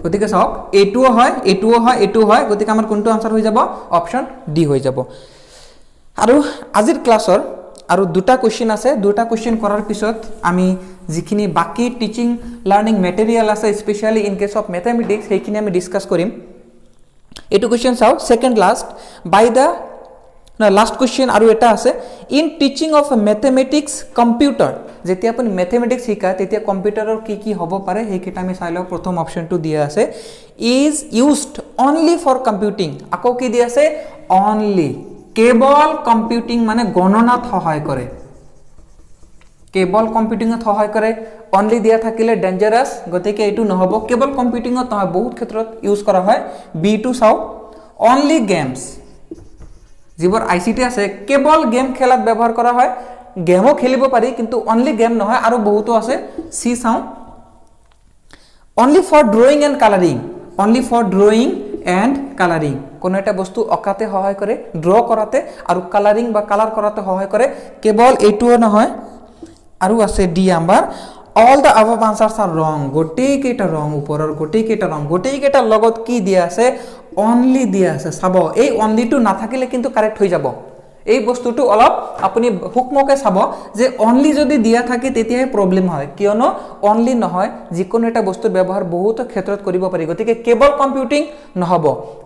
গতিকে চাওক এটুও হয় গতিকে আমাৰ কোনটো আনসাৰ হৈ যাব অপচন ডি হৈ যাব আৰু আজিৰ ক্লাছৰ আৰু দুটা কোৱেশ্চন আছে দুটা কোৱেশ্চন কৰাৰ পিছত আমি যিখিনি বাকি টিচিং লাৰ্নিং মেটেৰিয়েল আছে specially in case of mathematics সেইখিনি আমি ডিসকাস কৰিম এটো কোৱেশ্চন চাও second last by the last question আৰু এটা আছে in teaching of mathematics computer যেতিয়া আপুনি ম্যাথমেটিক্স শিকা তেতিয়া কম্পিউটাৰৰ কি কি হ'ব পাৰে হেকিটা আমি চাই লও প্ৰথম অপচনটো দিয়া আছে is used only for computing আকৌ কি দিয়া আছে অনলি কেবল কম্পিউটিং মানে গণনাত সহায় কৰে কেবল কম্পিউটিংত সহায় কৰে অনলি দিয়া থাকিলে ডেঞ্জাৰাস গতিকে এটো নহব কেবল কম্পিউটিংত নহয় বহুত ক্ষেত্ৰত ইউজ কৰা হয় বি টু চাও অনলি গেমস যিবোৰ ICT আছে কেবল গেম খেলাত ব্যৱহাৰ কৰা হয় গেমও খেলিব পাৰি কিন্তু অনলি গেম নহয় আৰু বহুতো আছে সি চাও only for drawing and colouring only for drawing and colouring কোন এটা বস্তু অকাতে সহায় কৰে ড্ৰ কৰাতে আৰু কালাৰিং বা কালাৰ কৰাতে সহায় কৰে কেবল এইটোও নহয় আৰু আছে D number all the above answers are wrong গোটেইকেটা ৰং উপৰৰ গোটেইকেটা ৰং গোটেইকেটাৰ লগত কি দিয়া আছে অনলি দিয়া আছে চাব এই অনলিটো না থাকিলে কিন্তু কারেক্ট হৈ যাব এই বস্তুটো অলপ আপুনি হুকমকে চাব যে অনলি যদি দিয়া থাকে তেতিয়াহে প্ৰবলেম হয় কিয়নো অনলি নহয় যিকোনো এটা বস্তুৰ ব্যৱহাৰ বহুত ক্ষেত্ৰত কৰিব পাৰি গতিকে কেবল কম্পিউটিং নহব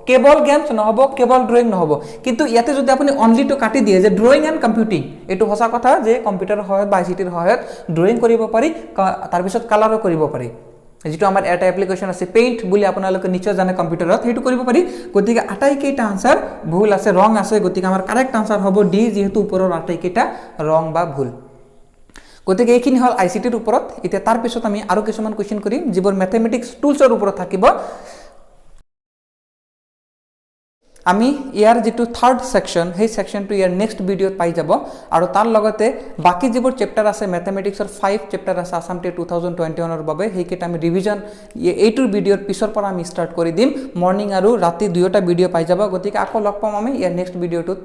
কেবল গেমস নহব কেবল ড্ৰয়িং নহব কিন্তু ইয়াতে যদি আপুনি অনলিটো কাটি দিয়ে যে ড্ৰয়িং এণ্ড কম্পিউটিং এটো সঁচা কথা যে কম্পিউটাৰৰ সহায়ত বা ICTৰ সহায়ত ড্ৰয়িং কৰিব পাৰি তাৰ পিছত কালাৰো কৰিব পাৰি যেটো আমাৰ এটা এপ্লিকেশন আছে পেইন্ট বুলি আপোনালোকে নিশ্চয় জানে কম্পিউটাৰত হেতু কৰিব পাৰি গতিকে আটাইকেইটা আনসাৰ ভুল আছে ৰং আছে গতিকে আমাৰ কাৰেক্ট আনসাৰ হ'ব ডি যেহেতু উপৰৰ আটাইকেইটা ৰং বা ভুল গতিকে এইখিনি হল ICTৰ ওপৰত এতিয়া তাৰ পিছত আমি আৰু কিছুমান কোৱেশ্চন কৰিম যিবোৰ ম্যাথমেটিক্স টুলছৰ ওপৰত থাকিব আমি ইয়াৰ যেটো থাৰ্ড সেকশন সেই সেকশনটো ইয়াৰ নেক্সট ভিডিওত পাই যাব আৰু তাৰ লগতে বাকি যিবোৰ চেপ্টাৰ আছে ম্যাথমেটিক্সৰ 5 চেপ্টাৰ আছে আসাম তে 2021 ৰ বাবে হেকিটা আমি ৰিভিজন এইটোৰ ভিডিওৰ পিছৰ পৰা আমি ষ্টাৰ্ট কৰি দিম মৰ্নিং আৰু ৰাতি দুয়োটা ভিডিও পাই যাব গতিকে আকৌ লগ পাম আমি ইয়াৰ নেক্সট ভিডিওটোত